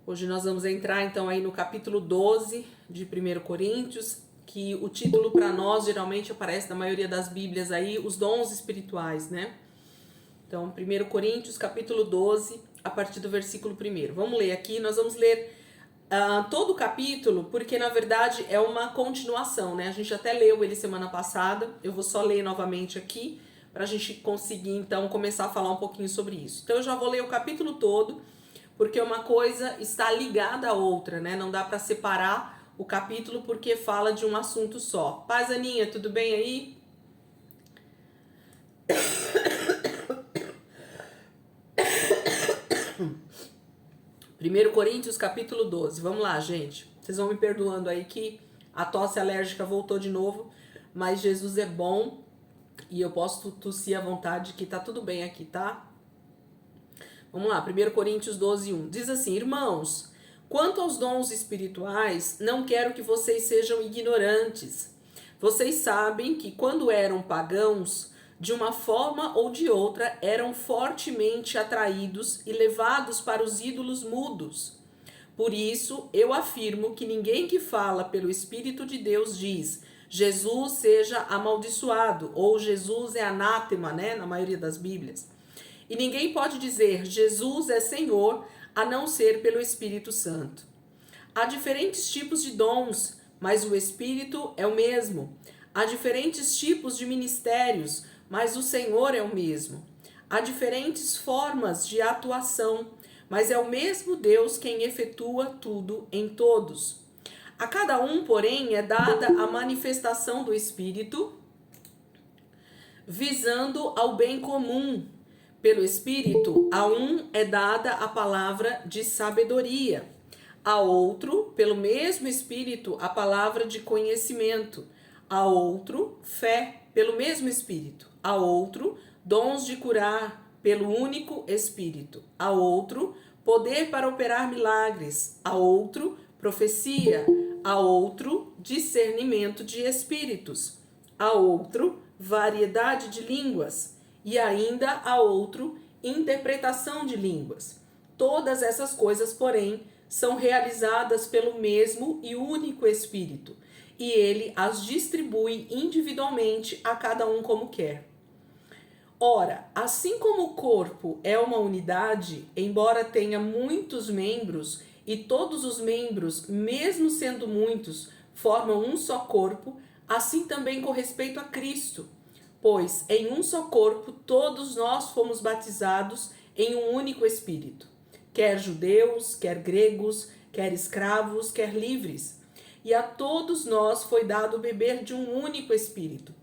Hoje nós vamos entrar então aí no capítulo 12 de 1 Coríntios, que o título para nós geralmente aparece na maioria das Bíblias aí, os dons espirituais, né? Então, 1 Coríntios, capítulo 12, a partir do versículo 1. Vamos ler aqui, nós vamos ler todo o capítulo, porque na verdade é uma continuação, né? A gente até leu ele semana passada, eu vou só ler novamente aqui, para a gente conseguir então começar a falar um pouquinho sobre isso. Então eu já vou ler o capítulo todo, porque uma coisa está ligada à outra, né? Não dá para separar o capítulo porque fala de um assunto só. Paz, Aninha, tudo bem aí? 1 Coríntios, capítulo 12. Vamos lá, gente. Vocês vão me perdoando aí que a tosse alérgica voltou de novo, mas Jesus é bom e eu posso tossir à vontade, que tá tudo bem aqui, tá? Vamos lá, 1 Coríntios 12, 1. Diz assim: irmãos, quanto aos dons espirituais, não quero que vocês sejam ignorantes. Vocês sabem que quando eram pagãos, de uma forma ou de outra, eram fortemente atraídos e levados para os ídolos mudos. Por isso, eu afirmo que ninguém que fala pelo Espírito de Deus diz Jesus seja amaldiçoado, ou Jesus é anátema, né, na maioria das Bíblias. E ninguém pode dizer Jesus é Senhor, a não ser pelo Espírito Santo. Há diferentes tipos de dons, mas o Espírito é o mesmo. Há diferentes tipos de ministérios, mas o Senhor é o mesmo. Há diferentes formas de atuação, mas é o mesmo Deus quem efetua tudo em todos. A cada um, porém, é dada a manifestação do Espírito, visando ao bem comum. Pelo Espírito, a um é dada a palavra de sabedoria, a outro, pelo mesmo Espírito, a palavra de conhecimento, a outro, fé, pelo mesmo Espírito, a outro, dons de curar, pelo único Espírito, a outro, poder para operar milagres, a outro, profecia, a outro, discernimento de espíritos, a outro, variedade de línguas, e ainda a outro, interpretação de línguas. Todas essas coisas, porém, são realizadas pelo mesmo e único Espírito, e ele as distribui individualmente a cada um como quer. Ora, assim como o corpo é uma unidade, embora tenha muitos membros, e todos os membros, mesmo sendo muitos, formam um só corpo, assim também com respeito a Cristo. Pois em um só corpo todos nós fomos batizados em um único Espírito, quer judeus, quer gregos, quer escravos, quer livres, e a todos nós foi dado beber de um único Espírito.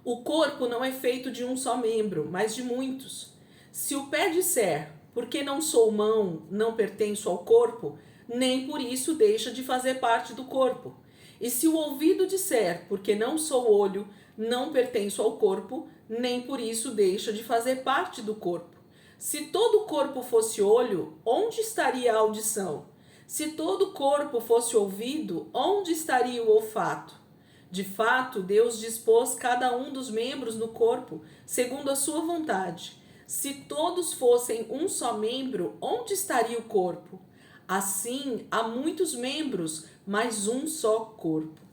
O corpo não é feito de um só membro, mas de muitos. Se o pé disser, porque não sou mão, não pertenço ao corpo, nem por isso deixa de fazer parte do corpo. E se o ouvido disser, porque não sou olho, não pertenço ao corpo, nem por isso deixa de fazer parte do corpo. Se todo o corpo fosse olho, onde estaria a audição? Se todo o corpo fosse ouvido, onde estaria o olfato? De fato, Deus dispôs cada um dos membros no corpo, segundo a sua vontade. Se todos fossem um só membro, onde estaria o corpo? Assim, há muitos membros, mas um só corpo.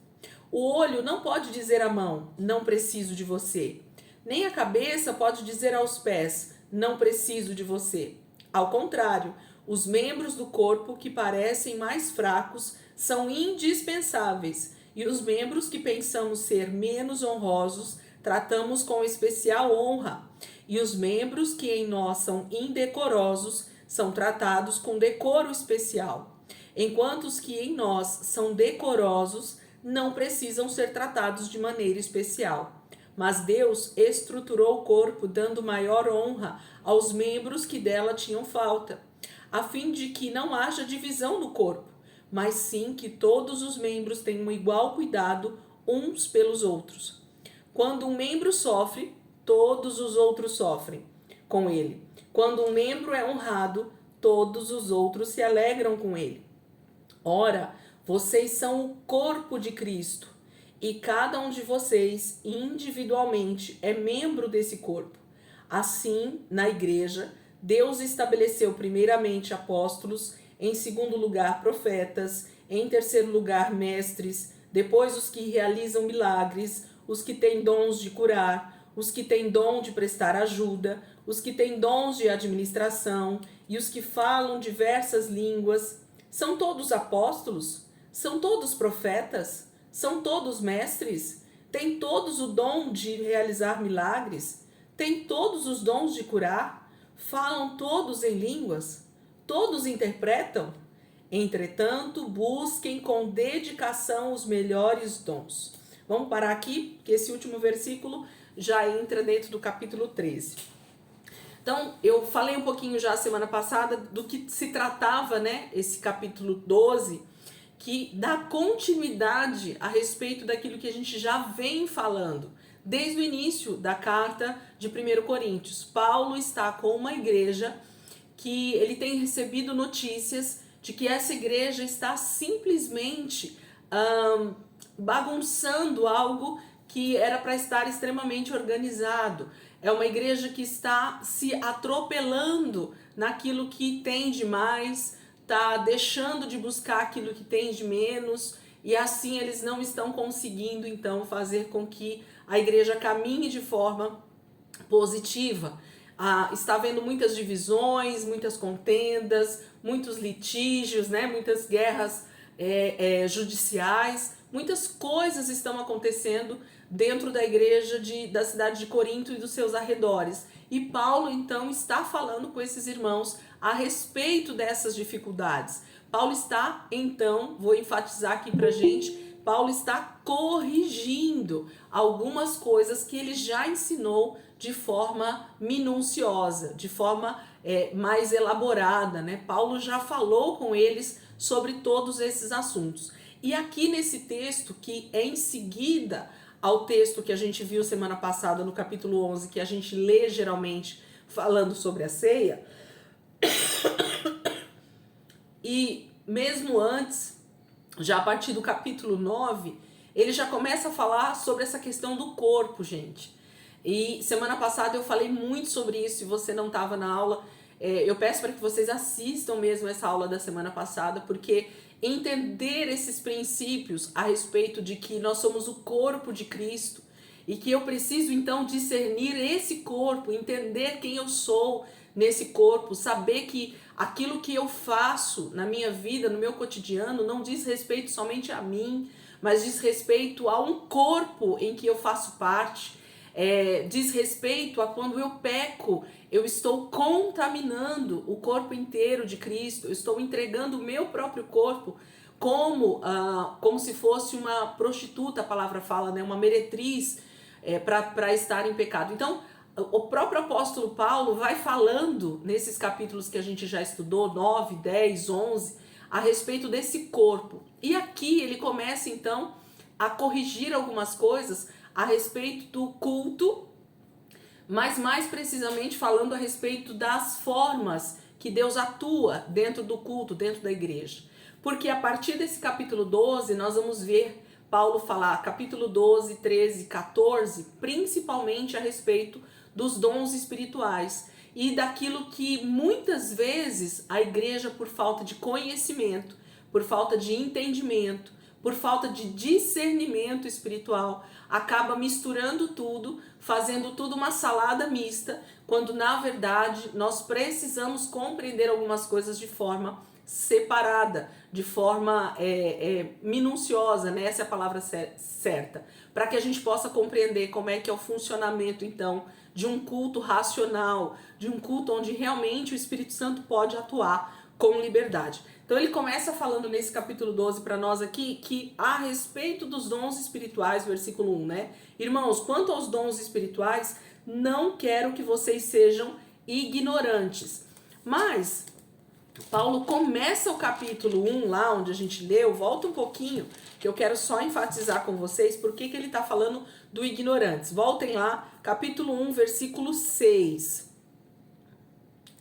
O olho não pode dizer à mão, não preciso de você. Nem a cabeça pode dizer aos pés, não preciso de você. Ao contrário, os membros do corpo que parecem mais fracos são indispensáveis, e os membros que pensamos ser menos honrosos tratamos com especial honra, e os membros que em nós são indecorosos são tratados com decoro especial, enquanto os que em nós são decorosos não precisam ser tratados de maneira especial. Mas Deus estruturou o corpo, dando maior honra aos membros que dela tinham falta, a fim de que não haja divisão no corpo, mas sim que todos os membros tenham igual cuidado uns pelos outros. Quando um membro sofre, todos os outros sofrem com ele. Quando um membro é honrado, todos os outros se alegram com ele. Ora, vocês são o corpo de Cristo, e cada um de vocês, individualmente, é membro desse corpo. Assim, na igreja, Deus estabeleceu primeiramente apóstolos, em segundo lugar, profetas, em terceiro lugar, mestres, depois os que realizam milagres, os que têm dons de curar, os que têm dom de prestar ajuda, os que têm dons de administração e os que falam diversas línguas. São todos apóstolos? São todos profetas? São todos mestres? Têm todos o dom de realizar milagres? Têm todos os dons de curar? Falam todos em línguas? Todos interpretam? Entretanto, busquem com dedicação os melhores dons. Vamos parar aqui, porque esse último versículo já entra dentro do capítulo 13. Então, eu falei um pouquinho já semana passada do que se tratava, né, esse capítulo 12, que dá continuidade a respeito daquilo que a gente já vem falando desde o início da carta de 1 Coríntios. Paulo está com uma igreja que ele tem recebido notícias de que essa igreja está simplesmente bagunçando algo que era para estar extremamente organizado. É uma igreja que está se atropelando naquilo que tem de mais, está deixando de buscar aquilo que tem de menos, e assim eles não estão conseguindo então fazer com que a igreja caminhe de forma positiva. Está havendo muitas divisões, muitas contendas, muitos litígios, né? Muitas guerras judiciais, muitas coisas estão acontecendo dentro da igreja da cidade de Corinto e dos seus arredores. E Paulo então está falando com esses irmãos a respeito dessas dificuldades. Paulo está então, vou enfatizar aqui pra gente, Paulo está corrigindo algumas coisas que ele já ensinou de forma minuciosa, de forma mais elaborada, né? Paulo já falou com eles sobre todos esses assuntos. E aqui nesse texto, que é em seguida ao texto que a gente viu semana passada no capítulo 11, que a gente lê geralmente falando sobre a ceia, e mesmo antes, já a partir do capítulo 9, ele já começa a falar sobre essa questão do corpo, gente. E semana passada eu falei muito sobre isso. Se você não estava na aula, eu peço para que vocês assistam mesmo essa aula da semana passada, porque entender esses princípios a respeito de que nós somos o corpo de Cristo e que eu preciso então discernir esse corpo, entender quem eu sou nesse corpo, saber que aquilo que eu faço na minha vida, no meu cotidiano, não diz respeito somente a mim, mas diz respeito a um corpo em que eu faço parte. Diz respeito a quando eu peco, eu estou contaminando o corpo inteiro de Cristo, eu estou entregando o meu próprio corpo como se fosse uma prostituta, a palavra fala, né, uma meretriz para estar em pecado. Então, o próprio apóstolo Paulo vai falando nesses capítulos que a gente já estudou, 9, 10, 11, a respeito desse corpo. E aqui ele começa então a corrigir algumas coisas a respeito do culto, mas mais precisamente falando a respeito das formas que Deus atua dentro do culto, dentro da igreja. Porque a partir desse capítulo 12, nós vamos ver Paulo falar, capítulo 12, 13, 14, principalmente a respeito dos dons espirituais e daquilo que muitas vezes a igreja, por falta de conhecimento, por falta de entendimento, por falta de discernimento espiritual, acaba misturando tudo, fazendo tudo uma salada mista, quando na verdade nós precisamos compreender algumas coisas de forma separada, de forma minuciosa, né? Essa é a palavra certa, para que a gente possa compreender como é que é o funcionamento então de um culto racional, de um culto onde realmente o Espírito Santo pode atuar com liberdade. Então ele começa falando nesse capítulo 12 para nós aqui que a respeito dos dons espirituais, versículo 1, né? Irmãos, quanto aos dons espirituais, não quero que vocês sejam ignorantes. Mas Paulo começa o capítulo 1 lá onde a gente leu, volta um pouquinho, que eu quero só enfatizar com vocês por que ele está falando do ignorantes. Voltem lá, capítulo 1, versículo 6.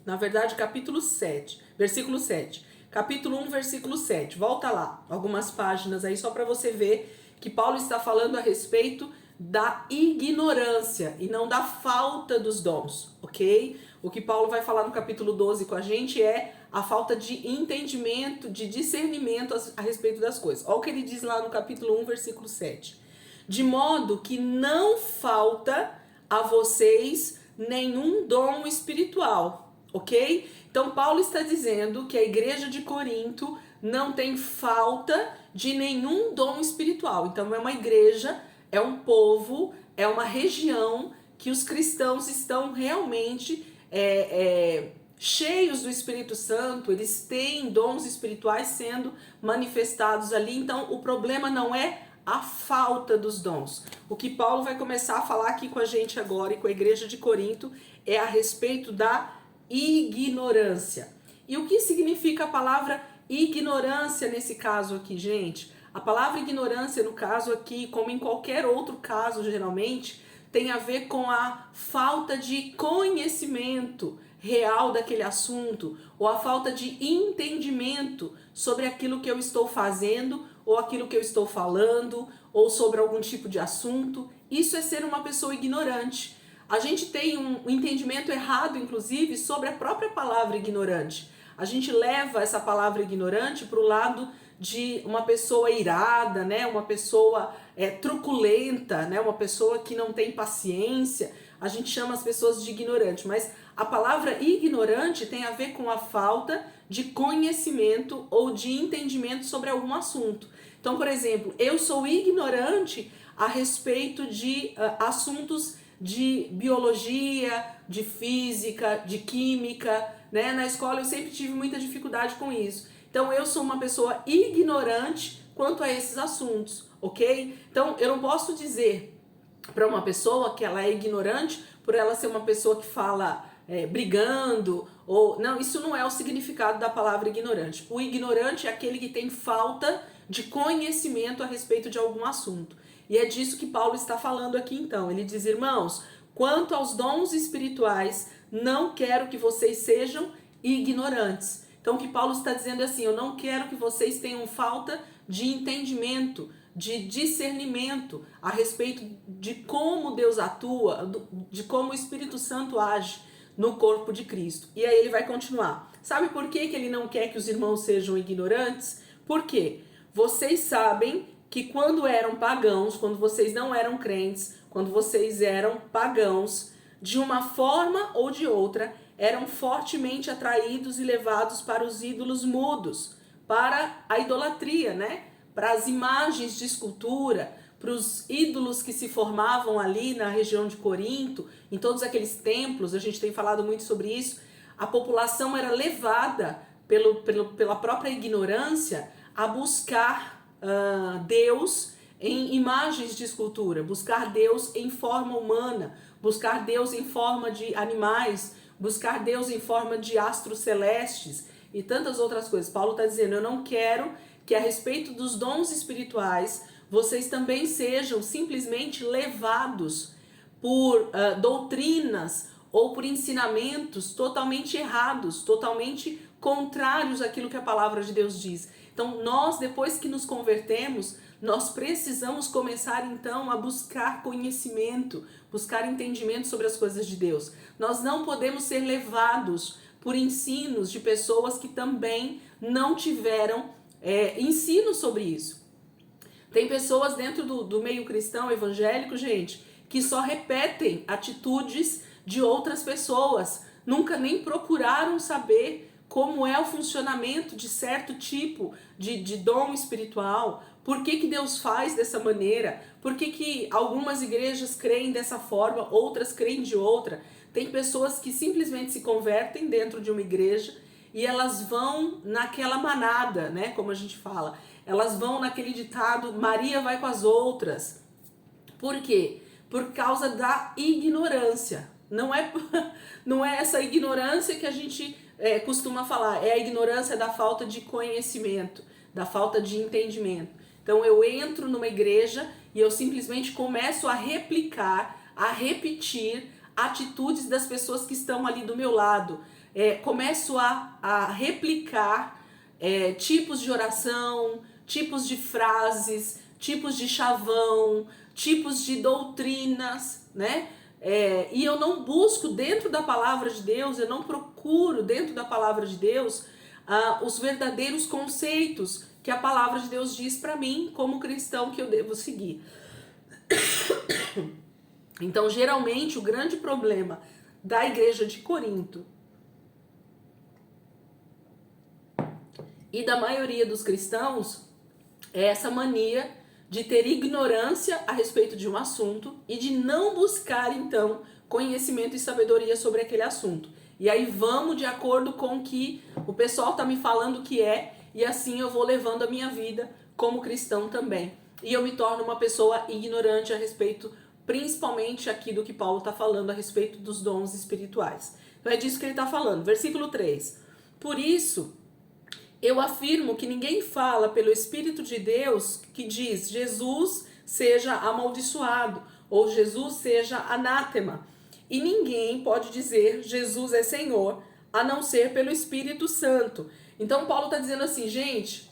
Na verdade, capítulo 7, versículo 7. Capítulo 1, versículo 7. Volta lá, algumas páginas aí, só para você ver que Paulo está falando a respeito da ignorância e não da falta dos dons, ok? O que Paulo vai falar no capítulo 12 com a gente é a falta de entendimento, de discernimento a respeito das coisas. Olha o que ele diz lá no capítulo 1, versículo 7. De modo que não falta a vocês nenhum dom espiritual, ok? Então Paulo está dizendo que a igreja de Corinto não tem falta de nenhum dom espiritual. Então é uma igreja, é um povo, é uma região que os cristãos estão realmente cheios do Espírito Santo, eles têm dons espirituais sendo manifestados ali. Então o problema não é a falta dos dons. O que Paulo vai começar a falar aqui com a gente agora e com a igreja de Corinto é a respeito da ignorância. E o que significa a palavra ignorância nesse caso aqui, gente? A palavra ignorância no caso aqui, como em qualquer outro caso geralmente, tem a ver com a falta de conhecimento real daquele assunto, ou a falta de entendimento sobre aquilo que eu estou fazendo, ou aquilo que eu estou falando, ou sobre algum tipo de assunto. Isso é ser uma pessoa ignorante. A gente tem um entendimento errado, inclusive, sobre a própria palavra ignorante. A gente leva essa palavra ignorante para o lado de uma pessoa irada, né? Uma pessoa truculenta, né? Uma pessoa que não tem paciência. A gente chama as pessoas de ignorante, mas a palavra ignorante tem a ver com a falta de conhecimento ou de entendimento sobre algum assunto. Então, por exemplo, eu sou ignorante a respeito de assuntos de biologia, de física, de química, né? Na escola eu sempre tive muita dificuldade com isso. Então eu sou uma pessoa ignorante quanto a esses assuntos, ok? Então eu não posso dizer para uma pessoa que ela é ignorante por ela ser uma pessoa que fala brigando, ou não, isso não é o significado da palavra ignorante. O ignorante é aquele que tem falta de conhecimento a respeito de algum assunto. E é disso que Paulo está falando aqui então. Ele diz, irmãos, quanto aos dons espirituais, não quero que vocês sejam ignorantes. Então o que Paulo está dizendo é assim, eu não quero que vocês tenham falta de entendimento, de discernimento a respeito de como Deus atua, de como o Espírito Santo age no corpo de Cristo. E aí ele vai continuar. Sabe por que ele não quer que os irmãos sejam ignorantes? Por quê? Vocês sabem que quando eram pagãos, quando vocês não eram crentes, quando vocês eram pagãos, de uma forma ou de outra, eram fortemente atraídos e levados para os ídolos mudos, para a idolatria, né? Para as imagens de escultura, para os ídolos que se formavam ali na região de Corinto, em todos aqueles templos, a gente tem falado muito sobre isso. A população era levada pela própria ignorância a buscar Deus em imagens de escultura, buscar Deus em forma humana, buscar Deus em forma de animais, buscar Deus em forma de astros celestes e tantas outras coisas. Paulo está dizendo, eu não quero que a respeito dos dons espirituais, vocês também sejam simplesmente levados por doutrinas ou por ensinamentos totalmente errados, totalmente contrários àquilo que a palavra de Deus diz. Então nós, depois que nos convertemos, nós precisamos começar então a buscar conhecimento, buscar entendimento sobre as coisas de Deus. Nós não podemos ser levados por ensinos de pessoas que também não tiveram ensino sobre isso. Tem pessoas dentro do meio cristão evangélico, gente, que só repetem atitudes de outras pessoas, nunca nem procuraram saber como é o funcionamento de certo tipo de dom espiritual, por que Deus faz dessa maneira, por que algumas igrejas creem dessa forma, outras creem de outra. Tem pessoas que simplesmente se convertem dentro de uma igreja e elas vão naquela manada, né, como a gente fala, elas vão naquele ditado, Maria vai com as outras. Por quê? Por causa da ignorância. Não é essa ignorância que a gente costuma falar, é a ignorância da falta de conhecimento, da falta de entendimento. Então eu entro numa igreja e eu simplesmente começo a replicar, a repetir atitudes das pessoas que estão ali do meu lado. Começo a replicar tipos de oração, tipos de frases, tipos de chavão, tipos de doutrinas, né? E eu não busco dentro da palavra de Deus, eu não procuro dentro da palavra de Deus os verdadeiros conceitos que a palavra de Deus diz para mim como cristão que eu devo seguir. Então, geralmente, o grande problema da igreja de Corinto e da maioria dos cristãos é essa mania de ter ignorância a respeito de um assunto e de não buscar, então, conhecimento e sabedoria sobre aquele assunto. E aí vamos de acordo com o que o pessoal está me falando que é, e assim eu vou levando a minha vida como cristão também. E eu me torno uma pessoa ignorante a respeito, principalmente aqui do que Paulo está falando a respeito dos dons espirituais. Então é disso que ele está falando. Versículo 3. Por isso, eu afirmo que ninguém fala pelo Espírito de Deus que diz Jesus seja amaldiçoado ou Jesus seja anátema. E ninguém pode dizer Jesus é Senhor a não ser pelo Espírito Santo. Então Paulo está dizendo assim, gente,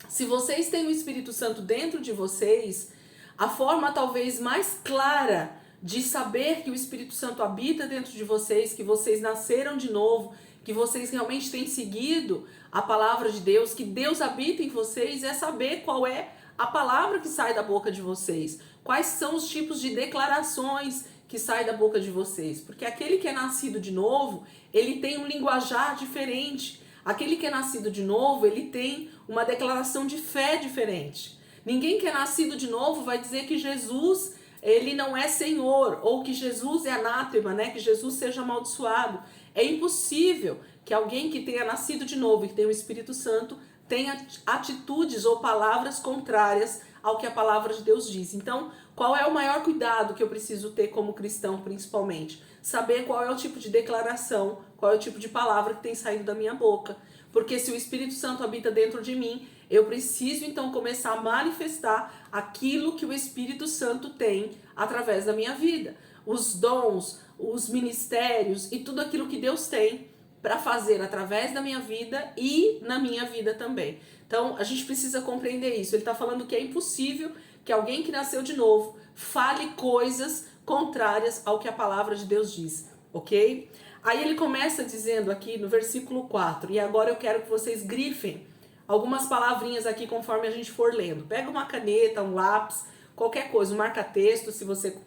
se vocês têm o Espírito Santo dentro de vocês, a forma talvez mais clara de saber que o Espírito Santo habita dentro de vocês, que vocês nasceram de novo, que vocês realmente têm seguido a palavra de Deus, que Deus habita em vocês, é saber qual é a palavra que sai da boca de vocês. Quais são os tipos de declarações que saem da boca de vocês. Porque aquele que é nascido de novo, ele tem um linguajar diferente. Aquele que é nascido de novo, ele tem uma declaração de fé diferente. Ninguém que é nascido de novo vai dizer que Jesus, ele não é Senhor, ou que Jesus é anátema, né? Que Jesus seja amaldiçoado. É impossível que alguém que tenha nascido de novo e que tenha o Espírito Santo tenha atitudes ou palavras contrárias ao que a palavra de Deus diz. Então, qual é o maior cuidado que eu preciso ter como cristão, principalmente? Saber qual é o tipo de declaração, qual é o tipo de palavra que tem saído da minha boca. Porque se o Espírito Santo habita dentro de mim, eu preciso então começar a manifestar aquilo que o Espírito Santo tem através da minha vida. Os dons, os ministérios e tudo aquilo que Deus tem para fazer através da minha vida e na minha vida também. Então, a gente precisa compreender isso. Ele está falando que é impossível que alguém que nasceu de novo fale coisas contrárias ao que a palavra de Deus diz, ok? Aí ele começa dizendo aqui no versículo 4, e agora eu quero que vocês grifem algumas palavrinhas aqui conforme a gente for lendo. Pega uma caneta, um lápis, qualquer coisa, um marca-texto, se você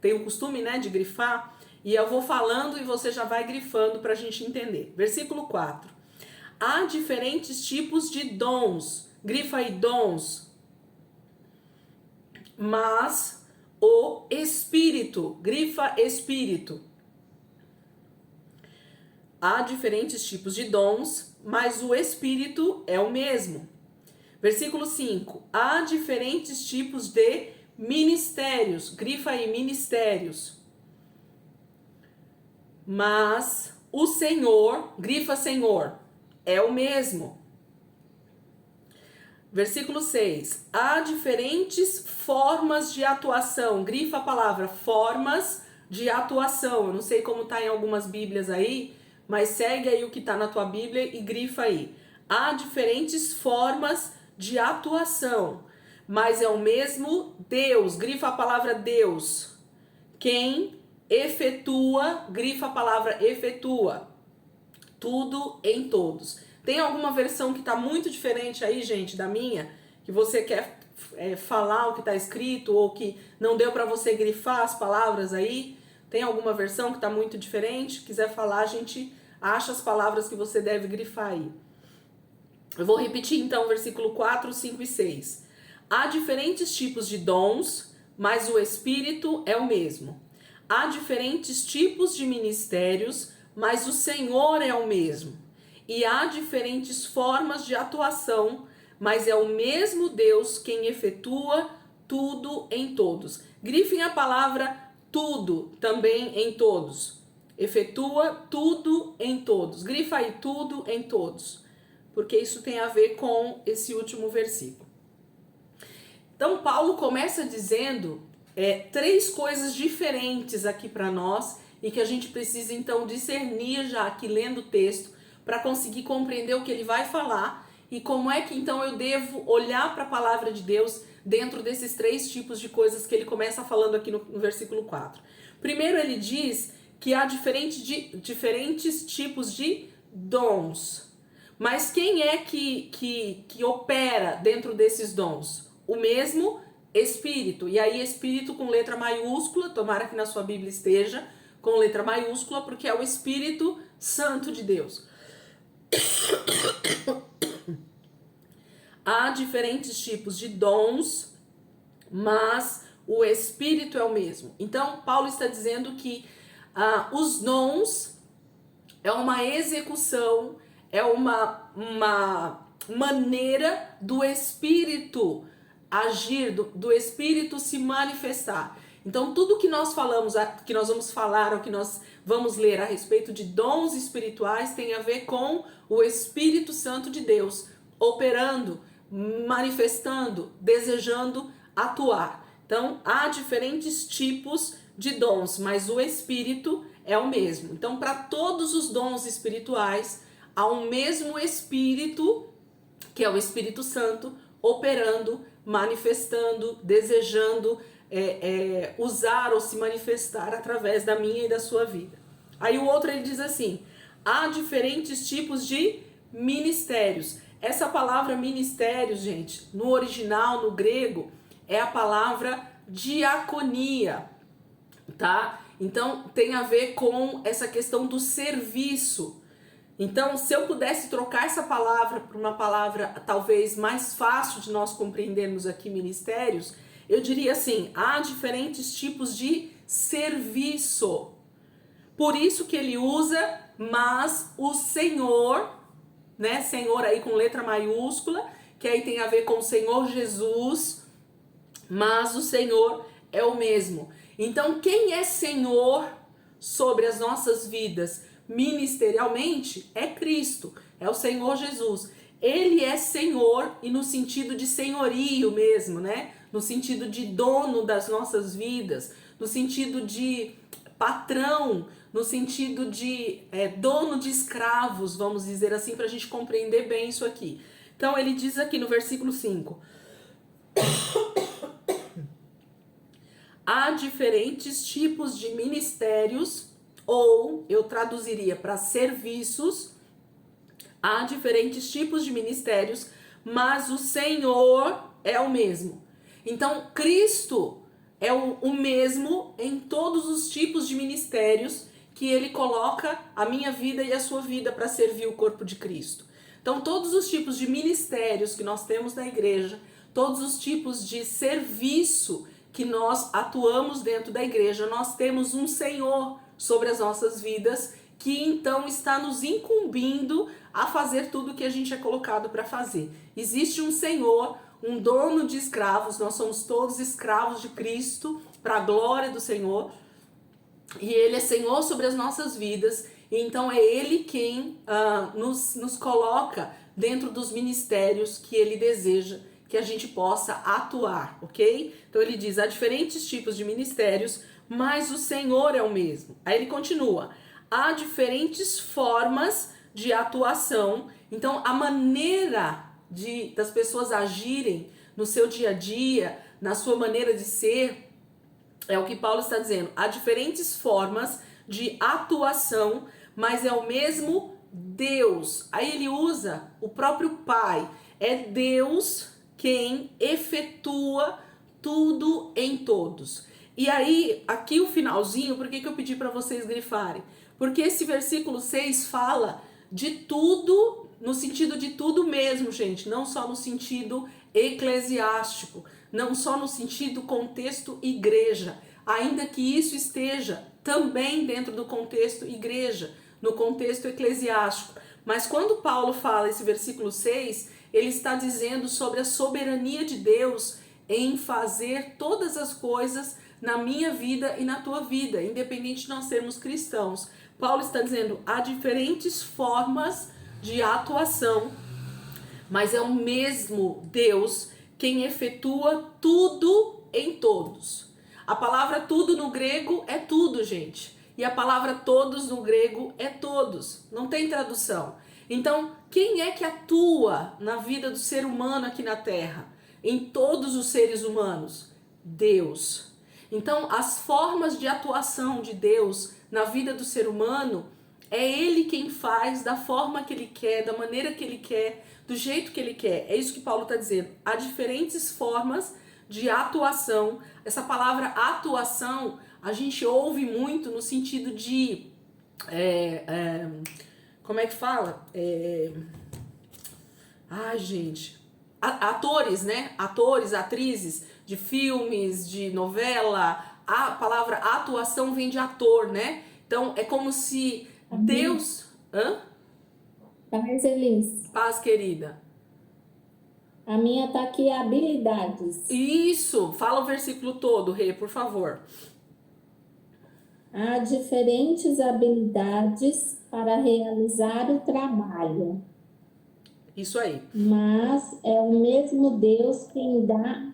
tem o costume, né, de grifar, e eu vou falando e você já vai grifando para a gente entender. Versículo 4. Há diferentes tipos de dons. Grifa aí, dons. Mas o Espírito. Grifa Espírito. Há diferentes tipos de dons, mas o Espírito é o mesmo. Versículo 5. Há diferentes tipos de ministérios. Grifa aí, ministérios. Mas o Senhor, grifa Senhor, é o mesmo. Versículo 6. Há diferentes formas de atuação. Grifa a palavra formas de atuação. Eu não sei como está em algumas bíblias aí, mas segue aí o que está na tua Bíblia e grifa aí. Há diferentes formas de atuação, mas é o mesmo Deus. Grifa a palavra Deus. Quem efetua, grifa a palavra efetua. Tudo em todos. Tem alguma versão que está muito diferente aí, gente, da minha? Que você quer falar o que está escrito ou que não deu para você grifar as palavras aí? Tem alguma versão que está muito diferente? Quiser falar, a gente acha as palavras que você deve grifar aí. Eu vou repetir então o versículo 4, 5 e 6. Há diferentes tipos de dons, mas o Espírito é o mesmo. Há diferentes tipos de ministérios, mas o Senhor é o mesmo. E há diferentes formas de atuação, mas é o mesmo Deus quem efetua tudo em todos. Grifem a palavra tudo também em todos. Efetua tudo em todos. Grifa aí tudo em todos. Porque isso tem a ver com esse último versículo. Então Paulo começa dizendo três coisas diferentes aqui para nós e que a gente precisa então discernir já aqui lendo o texto para conseguir compreender o que ele vai falar e como é que então eu devo olhar para a palavra de Deus dentro desses três tipos de coisas que ele começa falando aqui no versículo 4. Primeiro ele diz que há diferentes tipos de dons. Mas quem é que opera dentro desses dons? O mesmo Espírito. E aí, Espírito com letra maiúscula, tomara que na sua Bíblia esteja com letra maiúscula, porque é o Espírito Santo de Deus. Há diferentes tipos de dons, mas o Espírito é o mesmo. Então, Paulo está dizendo que os dons é uma execução, é uma maneira do Espírito agir, do Espírito se manifestar. Então, tudo que nós falamos, que nós vamos falar, ou que nós vamos ler a respeito de dons espirituais, tem a ver com o Espírito Santo de Deus, operando, manifestando, desejando atuar. Então, há diferentes tipos de dons, mas o Espírito é o mesmo. Então, para todos os dons espirituais, há um mesmo Espírito, que é o Espírito Santo, operando, manifestando, desejando usar ou se manifestar através da minha e da sua vida. Aí o outro ele diz assim: há diferentes tipos de ministérios. Essa palavra ministérios, gente, no original, no grego, é a palavra diaconia, tá? Então tem a ver com essa questão do serviço. Então, se eu pudesse trocar essa palavra por uma palavra talvez mais fácil de nós compreendermos aqui, ministérios, eu diria assim: há diferentes tipos de serviço. Por isso que ele usa, mas o Senhor, né? Senhor aí com letra maiúscula, que aí tem a ver com o Senhor Jesus, mas o Senhor é o mesmo. Então, quem é Senhor sobre as nossas vidas ministerialmente é Cristo, é o Senhor Jesus. Ele é Senhor, e no sentido de senhorio mesmo, né? No sentido de dono das nossas vidas, no sentido de patrão, no sentido de dono de escravos, vamos dizer assim, para a gente compreender bem isso aqui. Então ele diz aqui no versículo 5: há diferentes tipos de ministérios, ou eu traduziria para serviços. Há diferentes tipos de ministérios, mas o Senhor é o mesmo. Então, Cristo é o mesmo em todos os tipos de ministérios que ele coloca a minha vida e a sua vida para servir o corpo de Cristo. Então, todos os tipos de ministérios que nós temos na igreja, todos os tipos de serviço que nós atuamos dentro da igreja, nós temos um Senhor sobre as nossas vidas, que então está nos incumbindo a fazer tudo o que a gente é colocado para fazer. Existe um Senhor, um dono de escravos, nós somos todos escravos de Cristo, para a glória do Senhor, e Ele é Senhor sobre as nossas vidas, e então é Ele quem nos coloca dentro dos ministérios que Ele deseja que a gente possa atuar, ok? Então ele diz: há diferentes tipos de ministérios, mas o Senhor é o mesmo. Aí ele continua: há diferentes formas de atuação. Então a maneira das pessoas agirem no seu dia a dia, na sua maneira de ser, é o que Paulo está dizendo. Há diferentes formas de atuação, mas é o mesmo Deus. Aí ele usa o próprio Pai. É Deus quem efetua tudo em todos. E aí, aqui o finalzinho, por que eu pedi para vocês grifarem? Porque esse versículo 6 fala de tudo, no sentido de tudo mesmo, gente. Não só no sentido eclesiástico, não só no sentido contexto igreja. Ainda que isso esteja também dentro do contexto igreja, no contexto eclesiástico. Mas quando Paulo fala esse versículo 6, ele está dizendo sobre a soberania de Deus em fazer todas as coisas na minha vida e na tua vida, independente de nós sermos cristãos. Paulo está dizendo: há diferentes formas de atuação, mas é o mesmo Deus quem efetua tudo em todos. A palavra tudo no grego é tudo, gente. E a palavra todos no grego é todos. Não tem tradução. Então, quem é que atua na vida do ser humano aqui na Terra? Em todos os seres humanos? Deus. Então, as formas de atuação de Deus na vida do ser humano É Ele quem faz da forma que Ele quer, da maneira que Ele quer, do jeito que Ele quer. É isso que Paulo está dizendo. Há diferentes formas de atuação. Essa palavra atuação a gente ouve muito no sentido de... como é que fala? Ai, gente. Atores, né? Atores, atrizes de filmes, de novela. A palavra atuação vem de ator, né? Então é como se Deus. Hã? Paz, Elis. Paz, querida. A minha tá aqui, habilidades. Isso! Fala o versículo todo, Rê, por favor. Há diferentes habilidades para realizar o trabalho, Isso aí. mas é o mesmo Deus quem dá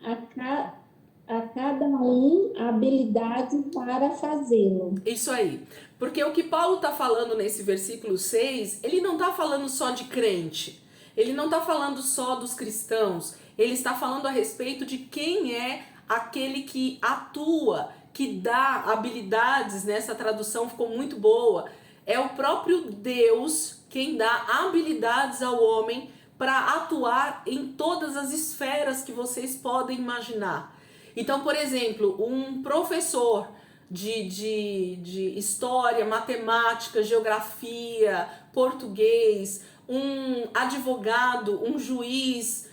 a cada um habilidade para fazê-lo. Isso aí. Porque o que Paulo está falando nesse versículo 6, ele não está falando só de crente. Ele não está falando só dos cristãos. Ele está falando a respeito de quem é aquele que atua, que dá habilidades. Nessa tradução ficou muito boa. É o próprio Deus quem dá habilidades ao homem para atuar em todas as esferas que vocês podem imaginar. Então, por exemplo, um professor de história, matemática, geografia, português, um advogado, um juiz,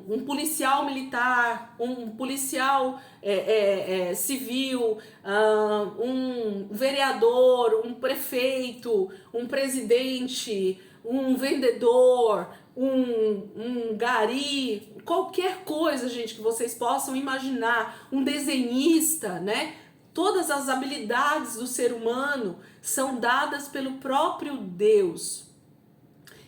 um policial militar, um policial civil, um vereador, um prefeito, um presidente, um vendedor, um gari, qualquer coisa, gente, que vocês possam imaginar, um desenhista, né? Todas as habilidades do ser humano são dadas pelo próprio Deus.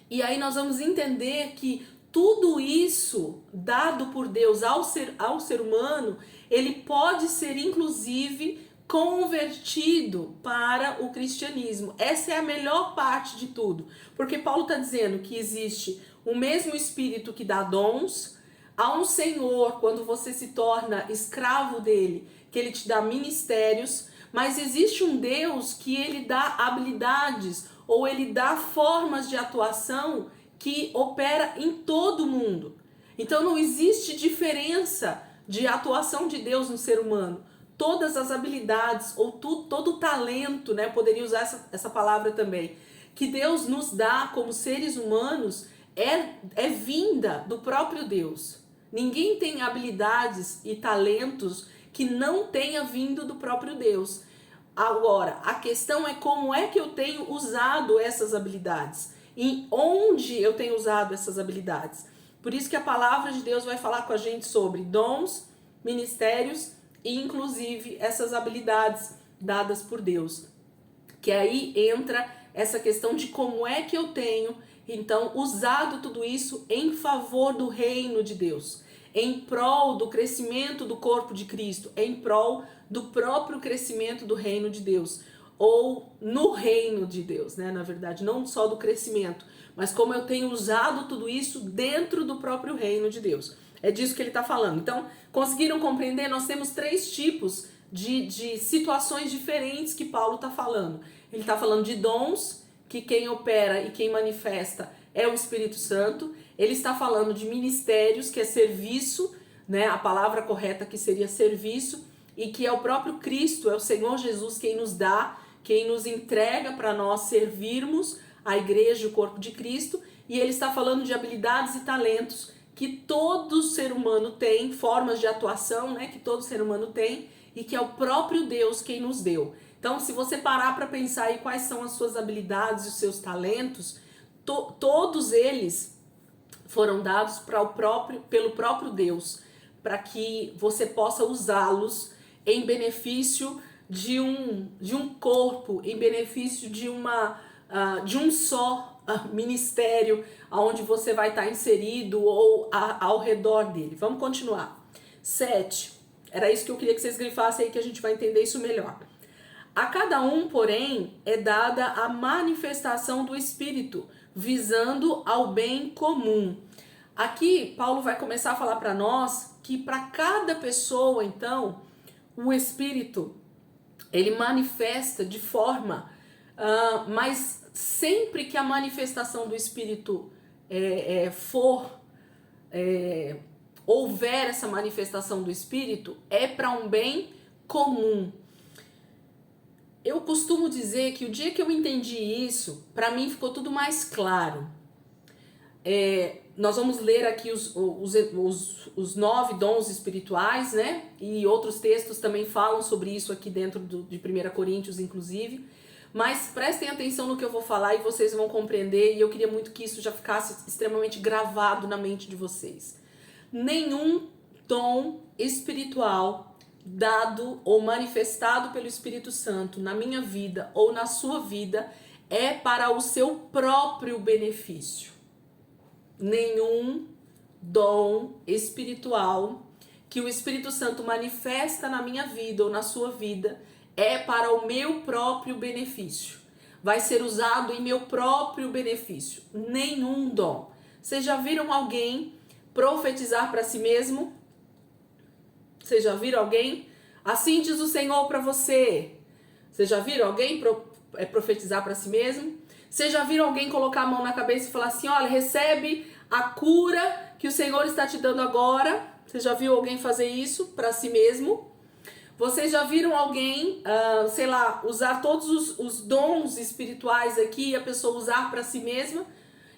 E aí nós vamos entender que tudo isso dado por Deus ao ser humano, ele pode ser inclusive convertido para o cristianismo. Essa é a melhor parte de tudo, porque Paulo está dizendo que existe o mesmo Espírito que dá dons, há um Senhor quando você se torna escravo dele, que ele te dá ministérios, mas existe um Deus que ele dá habilidades ou ele dá formas de atuação que opera em todo mundo. Então não existe diferença de atuação de Deus no ser humano. Todas as habilidades ou todo o talento, né, poderia usar essa palavra também, que Deus nos dá como seres humanos é vinda do próprio Deus. Ninguém tem habilidades e talentos que não tenha vindo do próprio Deus. Agora, a questão é como é que eu tenho usado essas habilidades e onde eu tenho usado essas habilidades. Por isso que a palavra de Deus vai falar com a gente sobre dons, ministérios e inclusive essas habilidades dadas por Deus. Que aí entra essa questão de como é que eu tenho, então, usado tudo isso em favor do reino de Deus, em prol do crescimento do corpo de Cristo, em prol do próprio crescimento do reino de Deus, ou no reino de Deus, né? Na verdade, não só do crescimento, mas como eu tenho usado tudo isso dentro do próprio reino de Deus. É disso que ele está falando. Então, conseguiram compreender? Nós temos 3 tipos de situações diferentes que Paulo está falando. Ele está falando de dons, que quem opera e quem manifesta é o Espírito Santo. Ele está falando de ministérios, que é serviço, né? A palavra correta que seria serviço, e que é o próprio Cristo, é o Senhor Jesus quem nos dá, quem nos entrega para nós servirmos a igreja, o corpo de Cristo. E ele está falando de habilidades e talentos que todo ser humano tem, formas de atuação, né, que todo ser humano tem, e que é o próprio Deus quem nos deu. Então, se você parar para pensar aí quais são as suas habilidades e os seus talentos, todos eles foram dados pelo próprio Deus, para que você possa usá-los em benefício de um corpo, em benefício de um só ministério onde você vai estar inserido ou ao redor dele. Vamos continuar. 7. Era isso que eu queria que vocês grifassem aí, que a gente vai entender isso melhor. A cada um, porém, é dada a manifestação do Espírito, visando ao bem comum. Aqui, Paulo vai começar a falar para nós que para cada pessoa, então, o Espírito, ele manifesta de forma Mas sempre que a manifestação do Espírito houver essa manifestação do Espírito, é para um bem comum. Eu costumo dizer que o dia que eu entendi isso, para mim ficou tudo mais claro. Nós vamos ler aqui os 9 dons espirituais, né? E outros textos também falam sobre isso aqui dentro de 1 Coríntios, inclusive. Mas prestem atenção no que eu vou falar e vocês vão compreender. E eu queria muito que isso já ficasse extremamente gravado na mente de vocês. Nenhum dom espiritual dado ou manifestado pelo Espírito Santo na minha vida ou na sua vida é para o seu próprio benefício. Nenhum dom espiritual que o Espírito Santo manifesta na minha vida ou na sua vida é para o meu próprio benefício. Vai ser usado em meu próprio benefício. Nenhum dom. Vocês já viram alguém profetizar para si mesmo? Vocês já viram alguém? Assim diz o Senhor para você. Vocês já viram alguém profetizar para si mesmo? Vocês já viram alguém colocar a mão na cabeça e falar assim, olha, recebe a cura que o Senhor está te dando agora? Você já viu alguém fazer isso para si mesmo? Vocês já viram alguém, usar todos os dons espirituais aqui e a pessoa usar para si mesma?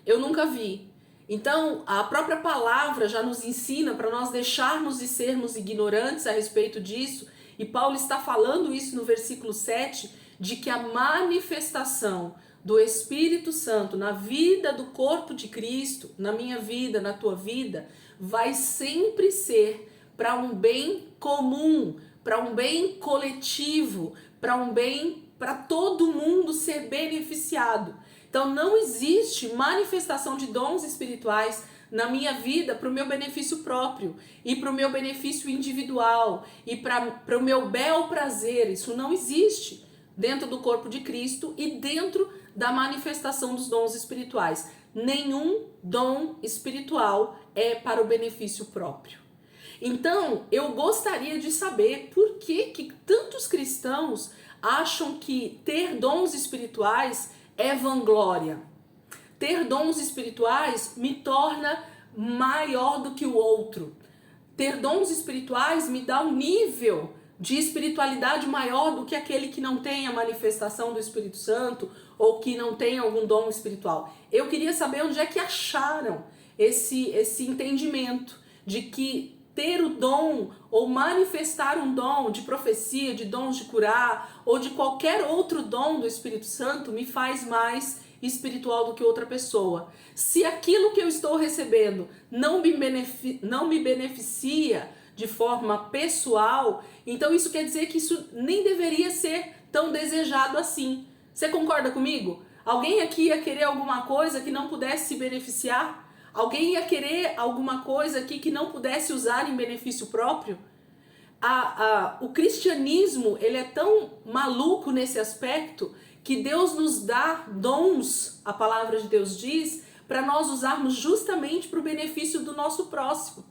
Eu nunca vi. Então, a própria palavra já nos ensina para nós deixarmos de sermos ignorantes a respeito disso. E Paulo está falando isso no versículo 7, de que a manifestação do Espírito Santo na vida do corpo de Cristo, na minha vida, na tua vida, vai sempre ser para um bem comum, para um bem coletivo, para um bem para todo mundo ser beneficiado. Então não existe manifestação de dons espirituais na minha vida para o meu benefício próprio e para o meu benefício individual e para o meu bel prazer. Isso não existe dentro do corpo de Cristo e dentro da manifestação dos dons espirituais. Nenhum dom espiritual é para o benefício próprio. Então, eu gostaria de saber por que tantos cristãos acham que ter dons espirituais é vanglória. Ter dons espirituais me torna maior do que o outro. Ter dons espirituais me dá um nível de espiritualidade maior do que aquele que não tem a manifestação do Espírito Santo ou que não tem algum dom espiritual. Eu queria saber onde é que acharam esse entendimento de que ter o dom ou manifestar um dom de profecia, de dons de curar ou de qualquer outro dom do Espírito Santo me faz mais espiritual do que outra pessoa. Se aquilo que eu estou recebendo não me beneficia de forma pessoal, então isso quer dizer que isso nem deveria ser tão desejado assim. Você concorda comigo? Alguém aqui ia querer alguma coisa que não pudesse se beneficiar? Alguém ia querer alguma coisa aqui que não pudesse usar em benefício próprio? O cristianismo, ele é tão maluco nesse aspecto que Deus nos dá dons, a palavra de Deus diz, para nós usarmos justamente para o benefício do nosso próximo.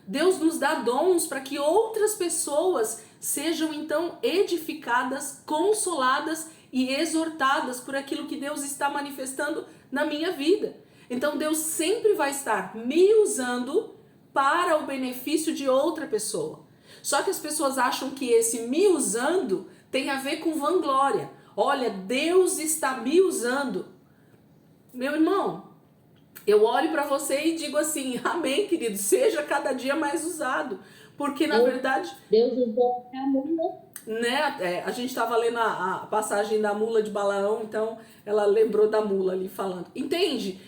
Deus nos dá dons para que outras pessoas sejam então edificadas, consoladas e exortadas por aquilo que Deus está manifestando na minha vida. Então Deus sempre vai estar me usando para o benefício de outra pessoa. Só que as pessoas acham que esse me usando tem a ver com vanglória. Olha, Deus está me usando. Meu irmão, eu olho para você e digo assim, amém, querido, seja cada dia mais usado. Porque na verdade... Deus usou a mula. Né? A gente estava lendo a passagem da mula de Balaão, então ela lembrou da mula ali falando. Entende?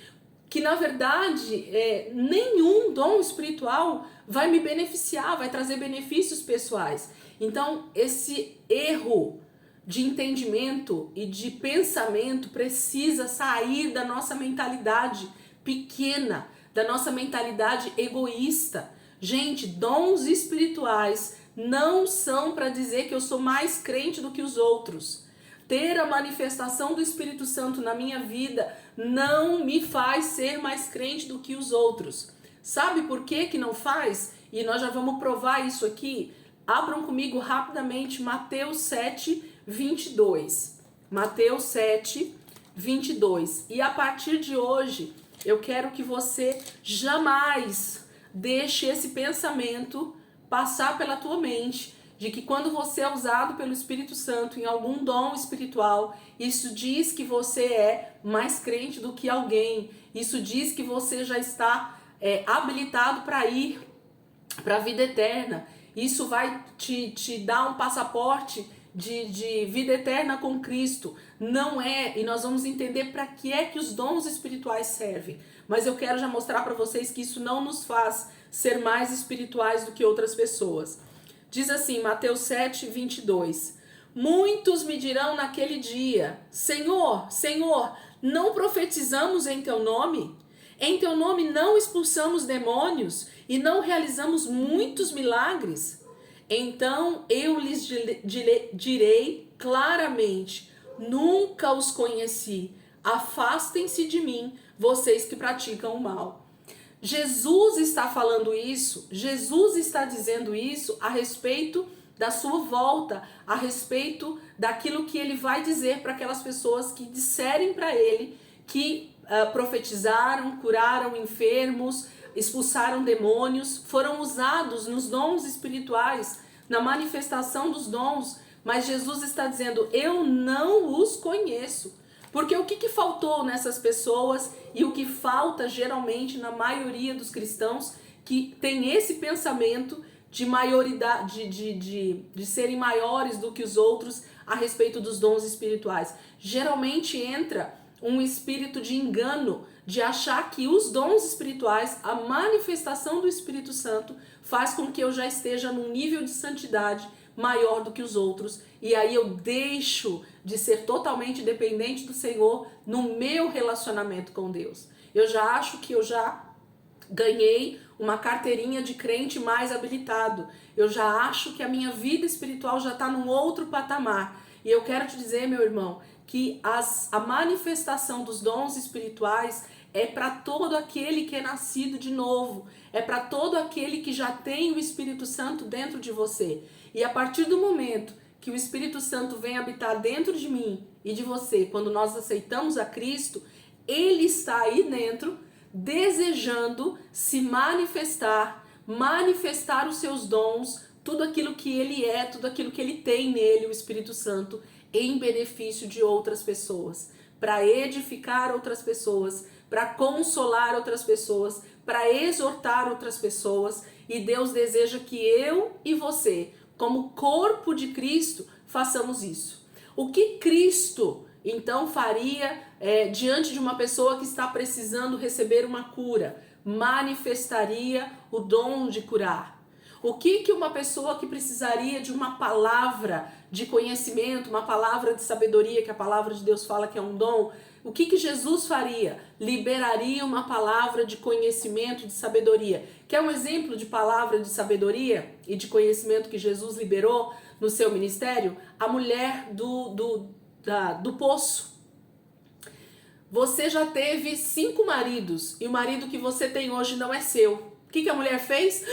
Que na verdade nenhum dom espiritual vai me beneficiar, vai trazer benefícios pessoais. Então esse erro de entendimento e de pensamento precisa sair da nossa mentalidade pequena, da nossa mentalidade egoísta. Gente, dons espirituais não são para dizer que eu sou mais crente do que os outros. Ter a manifestação do Espírito Santo na minha vida não me faz ser mais crente do que os outros. Sabe por que não faz? E nós já vamos provar isso aqui. Abram comigo rapidamente Mateus 7, 22. Mateus 7, 22. E a partir de hoje, eu quero que você jamais deixe esse pensamento passar pela tua mente, de que quando você é usado pelo Espírito Santo em algum dom espiritual, isso diz que você é mais crente do que alguém, isso diz que você já está habilitado para ir para a vida eterna, isso vai te dar um passaporte de vida eterna com Cristo. Não é, e nós vamos entender para que é que os dons espirituais servem, mas eu quero já mostrar para vocês que isso não nos faz ser mais espirituais do que outras pessoas. Diz assim, Mateus 7, 22. Muitos me dirão naquele dia, Senhor, Senhor, não profetizamos em teu nome? Em teu nome não expulsamos demônios e não realizamos muitos milagres? Então eu lhes direi claramente, nunca os conheci, afastem-se de mim, vocês que praticam o mal. Jesus está falando isso, Jesus está dizendo isso a respeito da sua volta, a respeito daquilo que ele vai dizer para aquelas pessoas que disserem para ele que profetizaram, curaram enfermos, expulsaram demônios, foram usados nos dons espirituais, na manifestação dos dons, mas Jesus está dizendo, eu não os conheço. Porque o que faltou nessas pessoas e o que falta geralmente na maioria dos cristãos que tem esse pensamento de maioridade, de serem maiores do que os outros a respeito dos dons espirituais. Geralmente entra um espírito de engano, de achar que os dons espirituais, a manifestação do Espírito Santo, faz com que eu já esteja num nível de santidade maior do que os outros, e aí eu deixo de ser totalmente dependente do Senhor no meu relacionamento com Deus. Eu já acho que eu já ganhei uma carteirinha de crente mais habilitado, eu já acho que a minha vida espiritual já está num outro patamar, e eu quero te dizer, meu irmão, que a manifestação dos dons espirituais é para todo aquele que é nascido de novo, é para todo aquele que já tem o Espírito Santo dentro de você. E a partir do momento que o Espírito Santo vem habitar dentro de mim e de você, quando nós aceitamos a Cristo, ele está aí dentro, desejando se manifestar os seus dons, tudo aquilo que ele é, tudo aquilo que ele tem nele, o Espírito Santo, em benefício de outras pessoas, para edificar outras pessoas, para consolar outras pessoas, para exortar outras pessoas, e Deus deseja que eu e você, como corpo de Cristo, façamos isso. O que Cristo então faria diante de uma pessoa que está precisando receber uma cura? Manifestaria o dom de curar. O que uma pessoa que precisaria de uma palavra de conhecimento, uma palavra de sabedoria, que a palavra de Deus fala que é um dom, o que Jesus faria? Liberaria uma palavra de conhecimento, de sabedoria. Quer um exemplo de palavra de sabedoria e de conhecimento que Jesus liberou no seu ministério? A mulher do poço. Você já teve 5 maridos e o marido que você tem hoje não é seu. O que a mulher fez?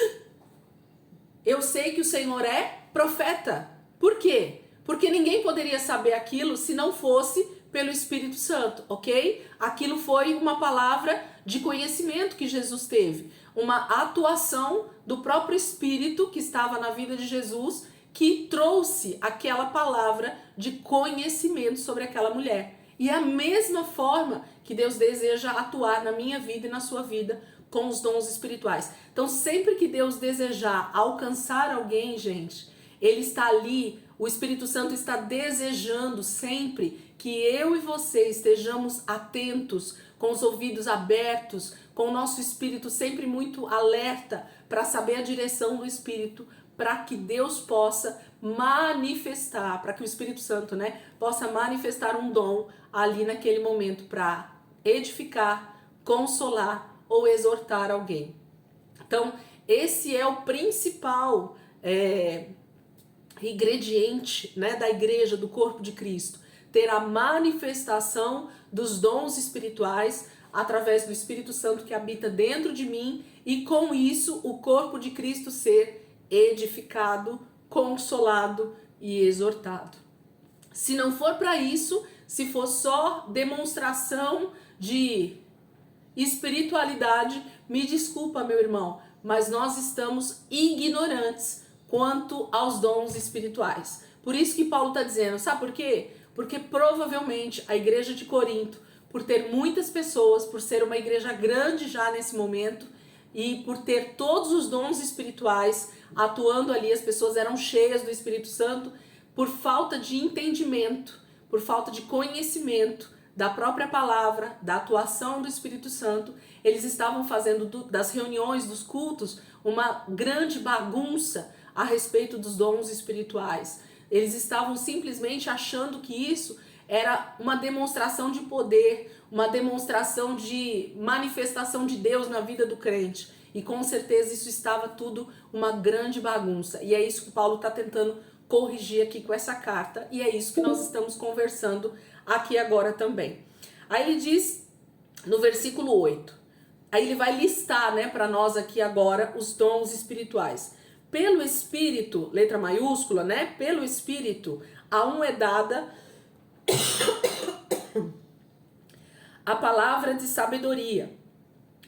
Eu sei que o Senhor é profeta. Por quê? Porque ninguém poderia saber aquilo se não fosse pelo Espírito Santo, ok? Aquilo foi uma palavra de conhecimento que Jesus teve, uma atuação do próprio Espírito que estava na vida de Jesus, que trouxe aquela palavra de conhecimento sobre aquela mulher. E a mesma forma que Deus deseja atuar na minha vida e na sua vida com os dons espirituais. Então, sempre que Deus desejar alcançar alguém, gente, Ele está ali, o Espírito Santo está desejando sempre que eu e você estejamos atentos, com os ouvidos abertos, com o nosso espírito sempre muito alerta para saber a direção do Espírito, para que Deus possa manifestar, para que o Espírito Santo, possa manifestar um dom ali naquele momento para edificar, consolar ou exortar alguém. Então, esse é o principal ingrediente, da igreja, do corpo de Cristo. Ter a manifestação dos dons espirituais através do Espírito Santo que habita dentro de mim e com isso o corpo de Cristo ser edificado, consolado e exortado. Se não for para isso, se for só demonstração de espiritualidade, me desculpa, meu irmão, mas nós estamos ignorantes quanto aos dons espirituais. Por isso que Paulo está dizendo, sabe por quê? Porque provavelmente a igreja de Corinto, por ter muitas pessoas, por ser uma igreja grande já nesse momento, e por ter todos os dons espirituais atuando ali, as pessoas eram cheias do Espírito Santo, por falta de entendimento, por falta de conhecimento da própria palavra, da atuação do Espírito Santo, eles estavam fazendo das reuniões, dos cultos, uma grande bagunça a respeito dos dons espirituais. Eles estavam simplesmente achando que isso era uma demonstração de poder, uma demonstração de manifestação de Deus na vida do crente. E com certeza isso estava tudo uma grande bagunça. E é isso que Paulo está tentando corrigir aqui com essa carta. E é isso que nós estamos conversando aqui agora também. Aí ele diz no versículo 8. Aí ele vai listar, né, para nós aqui agora os dons espirituais. Pelo Espírito, letra maiúscula, né? Pelo Espírito, a um é dada a palavra de sabedoria,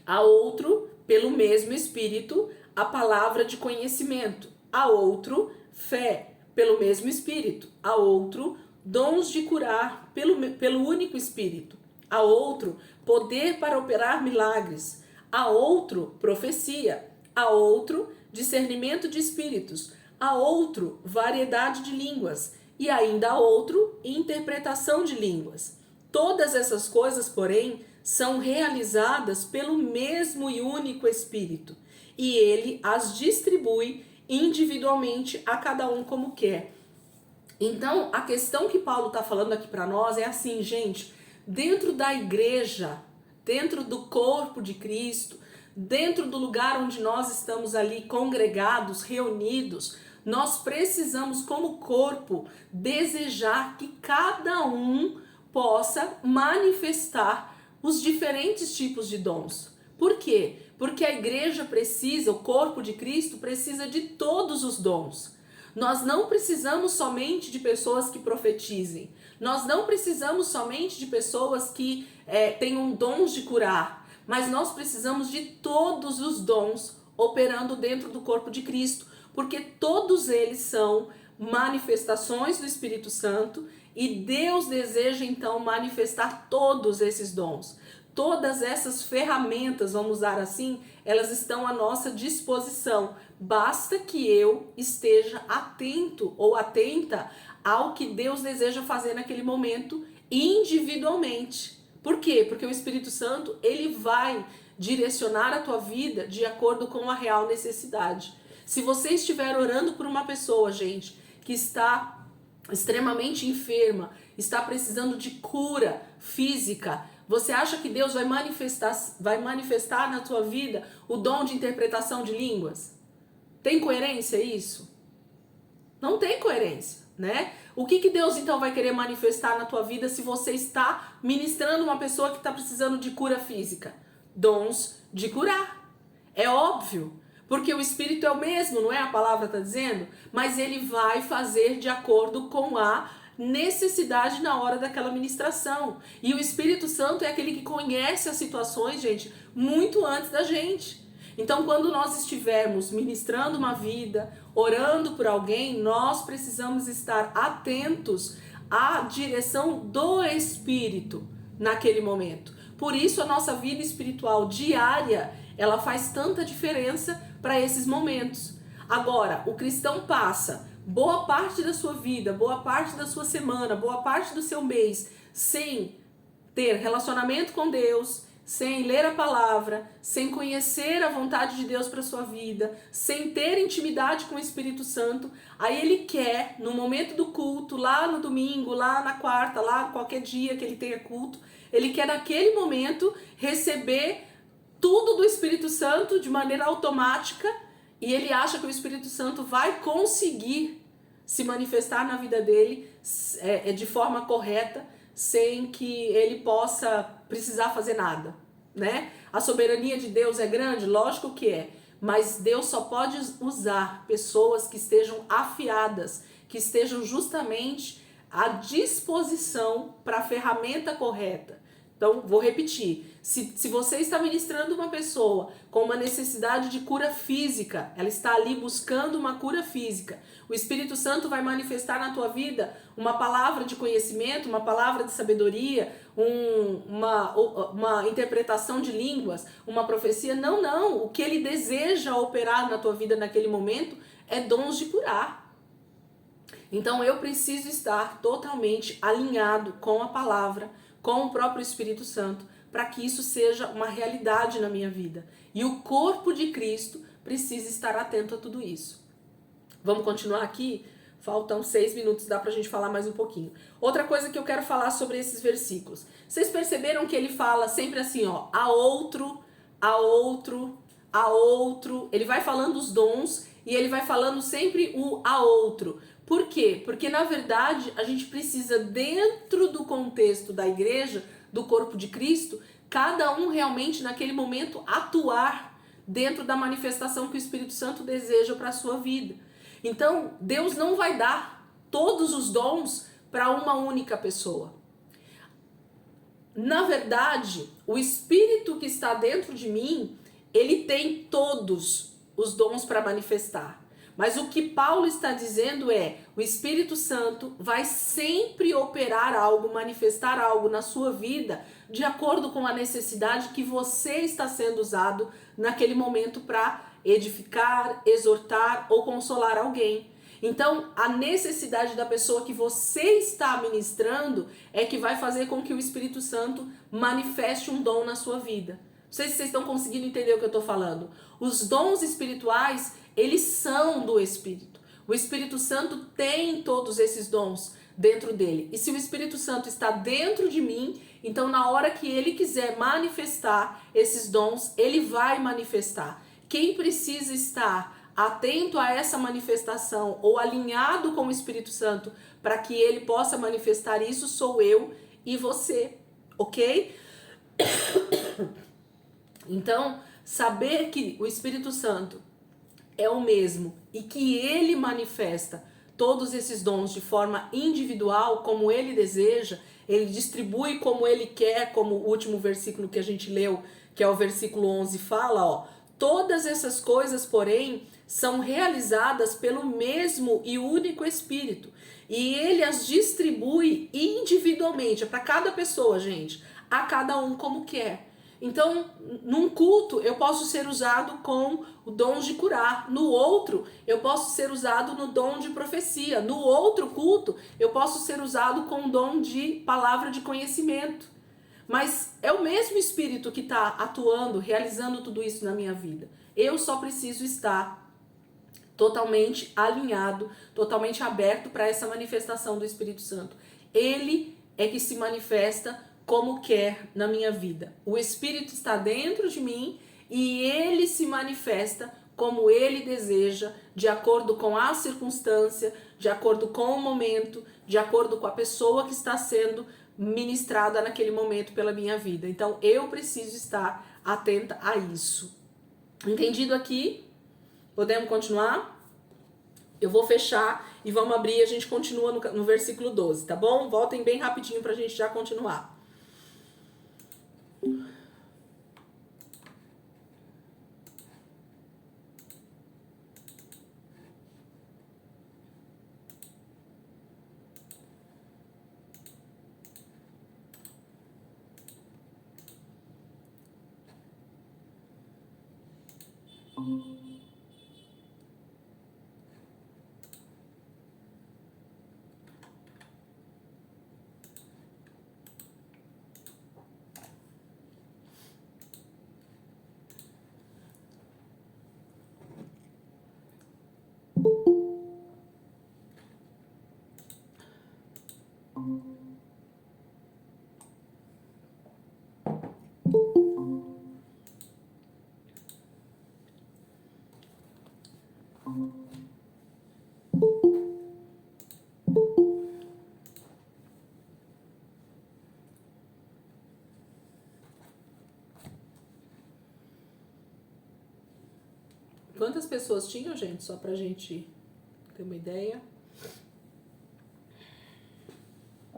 a outro, pelo mesmo Espírito, a palavra de conhecimento, a outro, fé, pelo mesmo Espírito, a outro, dons de curar, pelo único Espírito, a outro, poder para operar milagres, a outro, profecia, a outro, discernimento de espíritos, a outro, variedade de línguas, e ainda a outro, interpretação de línguas. Todas essas coisas, porém, são realizadas pelo mesmo e único Espírito, e ele as distribui individualmente a cada um como quer. Então, a questão que Paulo está falando aqui para nós é assim, gente, dentro da igreja, dentro do corpo de Cristo, dentro do lugar onde nós estamos ali congregados, reunidos, nós precisamos, como corpo, desejar que cada um possa manifestar os diferentes tipos de dons. Por quê? Porque a igreja precisa, o corpo de Cristo precisa de todos os dons. Nós não precisamos somente de pessoas que profetizem. Nós não precisamos somente de pessoas que tenham dons de curar. Mas nós precisamos de todos os dons operando dentro do corpo de Cristo. Porque todos eles são manifestações do Espírito Santo e Deus deseja então manifestar todos esses dons. Todas essas ferramentas, vamos usar assim, elas estão à nossa disposição. Basta que eu esteja atento ou atenta ao que Deus deseja fazer naquele momento individualmente. Por quê? Porque o Espírito Santo, ele vai direcionar a tua vida de acordo com a real necessidade. Se você estiver orando por uma pessoa, gente, que está extremamente enferma, está precisando de cura física, você acha que Deus vai manifestar na tua vida o dom de interpretação de línguas? Tem coerência isso? Não tem coerência, né? O que Deus então vai querer manifestar na tua vida se você está ministrando uma pessoa que está precisando de cura física? Dons de curar. É óbvio, porque o Espírito é o mesmo, não é? A palavra está dizendo, mas ele vai fazer de acordo com a necessidade na hora daquela ministração. E o Espírito Santo é aquele que conhece as situações, gente, muito antes da gente. Então, quando nós estivermos ministrando uma vida, orando por alguém, nós precisamos estar atentos à direção do Espírito naquele momento. Por isso, a nossa vida espiritual diária, ela faz tanta diferença para esses momentos. Agora, o cristão passa boa parte da sua vida, boa parte da sua semana, boa parte do seu mês sem ter relacionamento com Deus, sem ler a palavra, sem conhecer a vontade de Deus para sua vida, sem ter intimidade com o Espírito Santo. Aí ele quer, no momento do culto, lá no domingo, lá na quarta, lá qualquer dia que ele tenha culto, ele quer naquele momento receber tudo do Espírito Santo de maneira automática, e ele acha que o Espírito Santo vai conseguir se manifestar na vida dele de forma correta, sem que ele possa precisar fazer nada, né? A soberania de Deus é grande? Lógico que é, mas Deus só pode usar pessoas que estejam afiadas, que estejam justamente a disposição para a ferramenta correta. Então, vou repetir. Se você está ministrando uma pessoa com uma necessidade de cura física, ela está ali buscando uma cura física, o Espírito Santo vai manifestar na tua vida uma palavra de conhecimento, uma palavra de sabedoria, uma interpretação de línguas, uma profecia. Não. O que ele deseja operar na tua vida naquele momento é dons de curar. Então, eu preciso estar totalmente alinhado com a palavra, com o próprio Espírito Santo, para que isso seja uma realidade na minha vida. E o corpo de Cristo precisa estar atento a tudo isso. Vamos continuar aqui? Faltam 6 minutos, dá pra gente falar mais um pouquinho. Outra coisa que eu quero falar sobre esses versículos. Vocês perceberam que ele fala sempre assim, ó, a outro, a outro, a outro. Ele vai falando os dons e ele vai falando sempre o a outro. Por quê? Porque, na verdade, a gente precisa, dentro do contexto da igreja, do corpo de Cristo, cada um realmente, naquele momento, atuar dentro da manifestação que o Espírito Santo deseja para a sua vida. Então, Deus não vai dar todos os dons para uma única pessoa. Na verdade, o Espírito que está dentro de mim, ele tem todos os dons para manifestar. Mas o que Paulo está dizendo é, o Espírito Santo vai sempre operar algo, manifestar algo na sua vida, de acordo com a necessidade que você está sendo usado naquele momento para edificar, exortar ou consolar alguém. Então, a necessidade da pessoa que você está ministrando é que vai fazer com que o Espírito Santo manifeste um dom na sua vida. Não sei se vocês estão conseguindo entender o que eu estou falando. Os dons espirituais, eles são do Espírito. O Espírito Santo tem todos esses dons dentro dele. E se o Espírito Santo está dentro de mim, então na hora que ele quiser manifestar esses dons, ele vai manifestar. Quem precisa estar atento a essa manifestação ou alinhado com o Espírito Santo para que ele possa manifestar isso sou eu e você, ok? Então, saber que o Espírito Santo é o mesmo e que ele manifesta todos esses dons de forma individual, como ele deseja, ele distribui como ele quer, como o último versículo que a gente leu, que é o versículo 11, fala, ó, todas essas coisas, porém, são realizadas pelo mesmo e único Espírito, e ele as distribui individualmente, é para cada pessoa, gente, a cada um como quer. Então, num culto, eu posso ser usado com o dom de curar. No outro, eu posso ser usado no dom de profecia. No outro culto, eu posso ser usado com o dom de palavra de conhecimento. Mas é o mesmo Espírito que está atuando, realizando tudo isso na minha vida. Eu só preciso estar totalmente alinhado, totalmente aberto para essa manifestação do Espírito Santo. Ele é que se manifesta como quer na minha vida. O Espírito está dentro de mim e ele se manifesta como ele deseja, de acordo com a circunstância, de acordo com o momento, de acordo com a pessoa que está sendo ministrada naquele momento pela minha vida. Então eu preciso estar atenta a isso. Entendido aqui? Podemos continuar? Eu vou fechar e vamos abrir e a gente continua no versículo 12, tá bom? Voltem bem rapidinho pra gente já continuar. Quantas pessoas tinham, gente? Só pra gente ter uma ideia.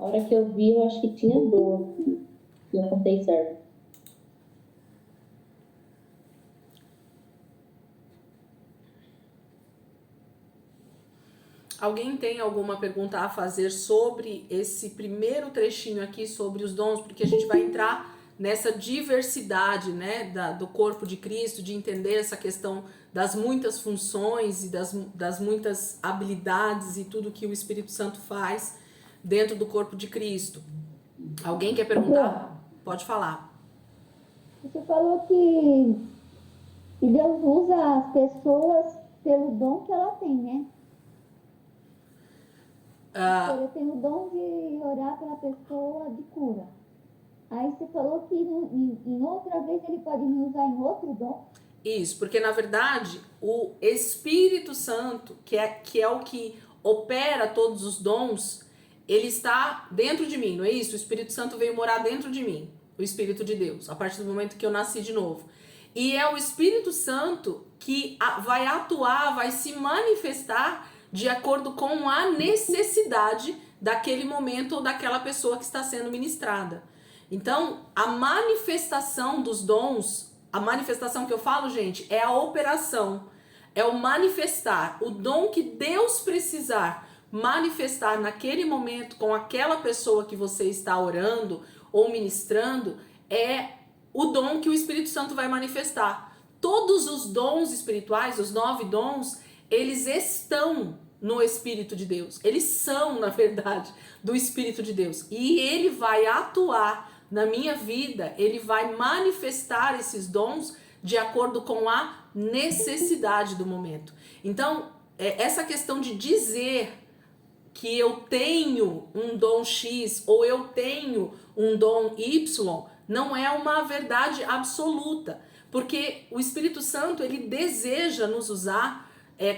A hora que eu vi, eu acho que tinha 12. Eu contei certo. Alguém tem alguma pergunta a fazer sobre esse primeiro trechinho aqui, sobre os dons? Porque a gente vai entrar nessa diversidade, né, do corpo de Cristo, de entender essa questão das muitas funções e das muitas habilidades e tudo que o Espírito Santo faz dentro do corpo de Cristo. Alguém quer perguntar? Pode falar. Você falou que Deus usa as pessoas pelo dom que ela tem, né? Eu tenho o dom de orar pela pessoa de cura. Aí você falou que em outra vez ele pode me usar em outro dom. Isso, porque na verdade o Espírito Santo, que é o que opera todos os dons, ele está dentro de mim, não é isso? O Espírito Santo veio morar dentro de mim, o Espírito de Deus, a partir do momento que eu nasci de novo. E é o Espírito Santo que vai atuar, vai se manifestar de acordo com a necessidade daquele momento ou daquela pessoa que está sendo ministrada. Então, a manifestação dos dons, a manifestação que eu falo, gente, é a operação, é o manifestar, o dom que Deus precisar manifestar naquele momento com aquela pessoa que você está orando ou ministrando, é o dom que o Espírito Santo vai manifestar. Todos os dons espirituais, os 9 dons, eles estão no Espírito de Deus. Eles são, na verdade, do Espírito de Deus. E ele vai atuar na minha vida, ele vai manifestar esses dons de acordo com a necessidade do momento. Então, essa questão de dizer que eu tenho um dom X ou eu tenho um dom Y não é uma verdade absoluta, porque o Espírito Santo, ele deseja nos usar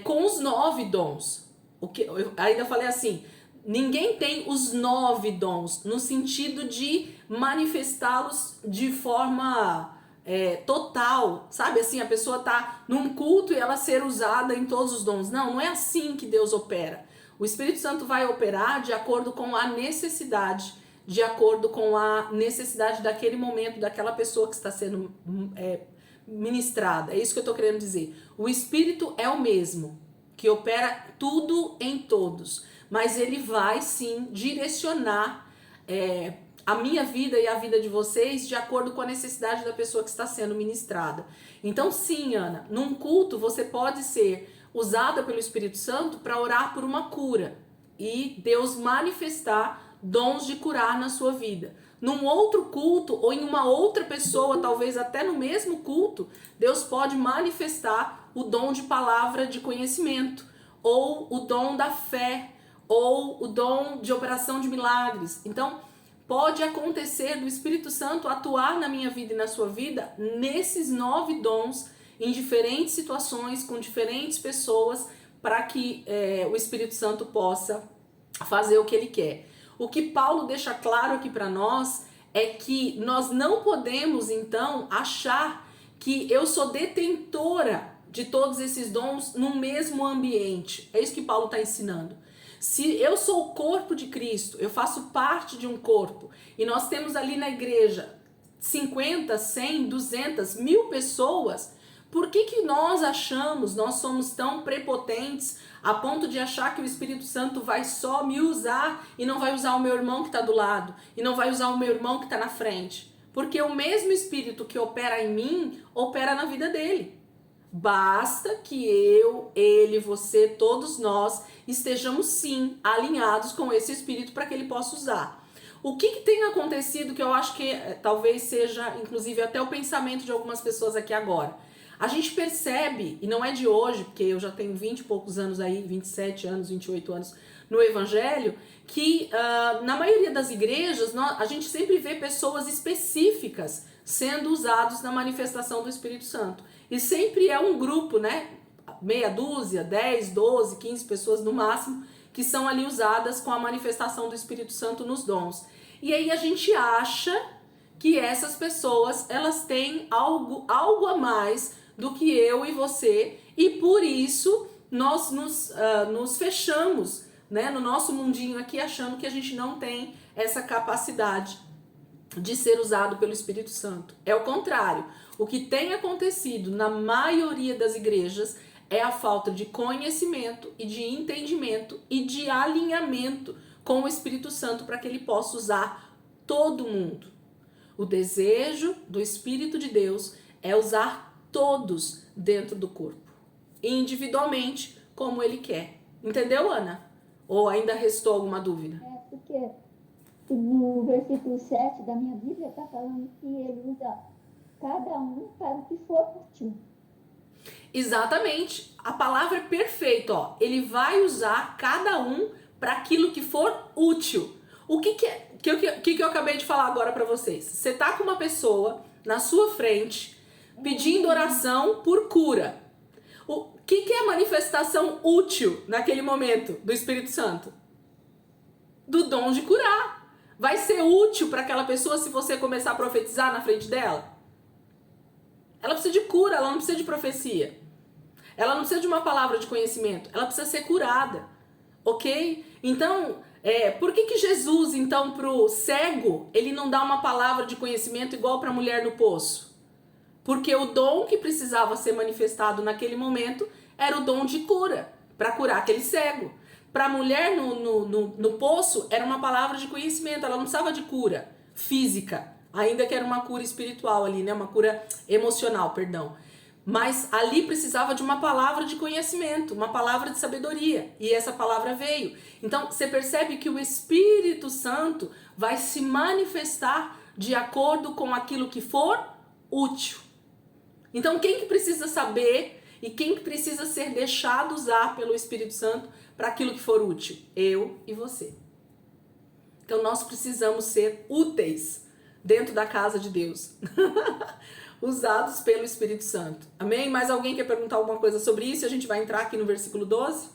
com os 9 dons. O que eu ainda falei assim, ninguém tem os 9 dons no sentido de manifestá-los de forma total, sabe? Assim, a pessoa tá num culto e ela ser usada em todos os dons. Não é assim que Deus opera. O Espírito Santo vai operar de acordo com a necessidade, de acordo com a necessidade daquele momento, daquela pessoa que está sendo ministrada. É isso que eu estou querendo dizer. O Espírito é o mesmo, que opera tudo em todos, mas ele vai sim direcionar a minha vida e a vida de vocês de acordo com a necessidade da pessoa que está sendo ministrada. Então sim, Ana, num culto você pode ser usada pelo Espírito Santo para orar por uma cura e Deus manifestar dons de curar na sua vida. Num outro culto ou em uma outra pessoa, talvez até no mesmo culto, Deus pode manifestar o dom de palavra de conhecimento, ou o dom da fé, ou o dom de operação de milagres. Então, pode acontecer do Espírito Santo atuar na minha vida e na sua vida nesses 9 dons, em diferentes situações, com diferentes pessoas, para que o Espírito Santo possa fazer o que ele quer. O que Paulo deixa claro aqui para nós é que nós não podemos, então, achar que eu sou detentora de todos esses dons no mesmo ambiente. É isso que Paulo está ensinando. Se eu sou o corpo de Cristo, eu faço parte de um corpo, e nós temos ali na igreja 50, 100, 200, 1000 pessoas, por que nós somos tão prepotentes a ponto de achar que o Espírito Santo vai só me usar e não vai usar o meu irmão que está do lado, e não vai usar o meu irmão que está na frente? Porque o mesmo Espírito que opera em mim, opera na vida dele. Basta que eu, ele, você, todos nós estejamos sim alinhados com esse Espírito para que ele possa usar. O que tem acontecido que eu acho que talvez seja inclusive até o pensamento de algumas pessoas aqui agora. A gente percebe, e não é de hoje, porque eu já tenho 20 e poucos anos aí, 27 anos, 28 anos no Evangelho, que na maioria das igrejas a gente sempre vê pessoas específicas sendo usados na manifestação do Espírito Santo. E sempre é um grupo, né? Meia dúzia, 10, 12, 15 pessoas no máximo, que são ali usadas com a manifestação do Espírito Santo nos dons. E aí a gente acha que essas pessoas, elas têm algo a mais do que eu e você, e por isso nós nos fechamos, né, no nosso mundinho aqui, achando que a gente não tem essa capacidade de ser usado pelo Espírito Santo. É o contrário. O que tem acontecido na maioria das igrejas é a falta de conhecimento e de entendimento e de alinhamento com o Espírito Santo para que ele possa usar todo mundo. O desejo do Espírito de Deus é usar todos dentro do corpo, individualmente, como ele quer. Entendeu, Ana? Ou ainda restou alguma dúvida? Porque no versículo 7 da minha Bíblia está falando que ele usa cada um para o que for útil. Exatamente. A palavra é perfeita, ó. Ele vai usar cada um para aquilo que for útil. O que eu acabei de falar agora para vocês? Você tá com uma pessoa na sua frente pedindo oração por cura. O que é a manifestação útil naquele momento do Espírito Santo? Do dom de curar. Vai ser útil para aquela pessoa se você começar a profetizar na frente dela? Ela precisa de cura, ela não precisa de profecia. Ela não precisa de uma palavra de conhecimento, ela precisa ser curada, ok? Então, por que Jesus, então, pro cego, ele não dá uma palavra de conhecimento igual para a mulher no poço? Porque o dom que precisava ser manifestado naquele momento era o dom de cura, para curar aquele cego. Para a mulher no poço, era uma palavra de conhecimento, ela não precisava de cura física, ainda que era uma cura espiritual ali, né? Uma cura emocional, perdão. Mas ali precisava de uma palavra de conhecimento, uma palavra de sabedoria. E essa palavra veio. Então, você percebe que o Espírito Santo vai se manifestar de acordo com aquilo que for útil. Então, quem que precisa saber e quem que precisa ser deixado usar pelo Espírito Santo para aquilo que for útil? Eu e você. Então, nós precisamos ser úteis dentro da casa de Deus. Usados pelo Espírito Santo. Amém? Mais alguém quer perguntar alguma coisa sobre isso? A gente vai entrar aqui no versículo 12.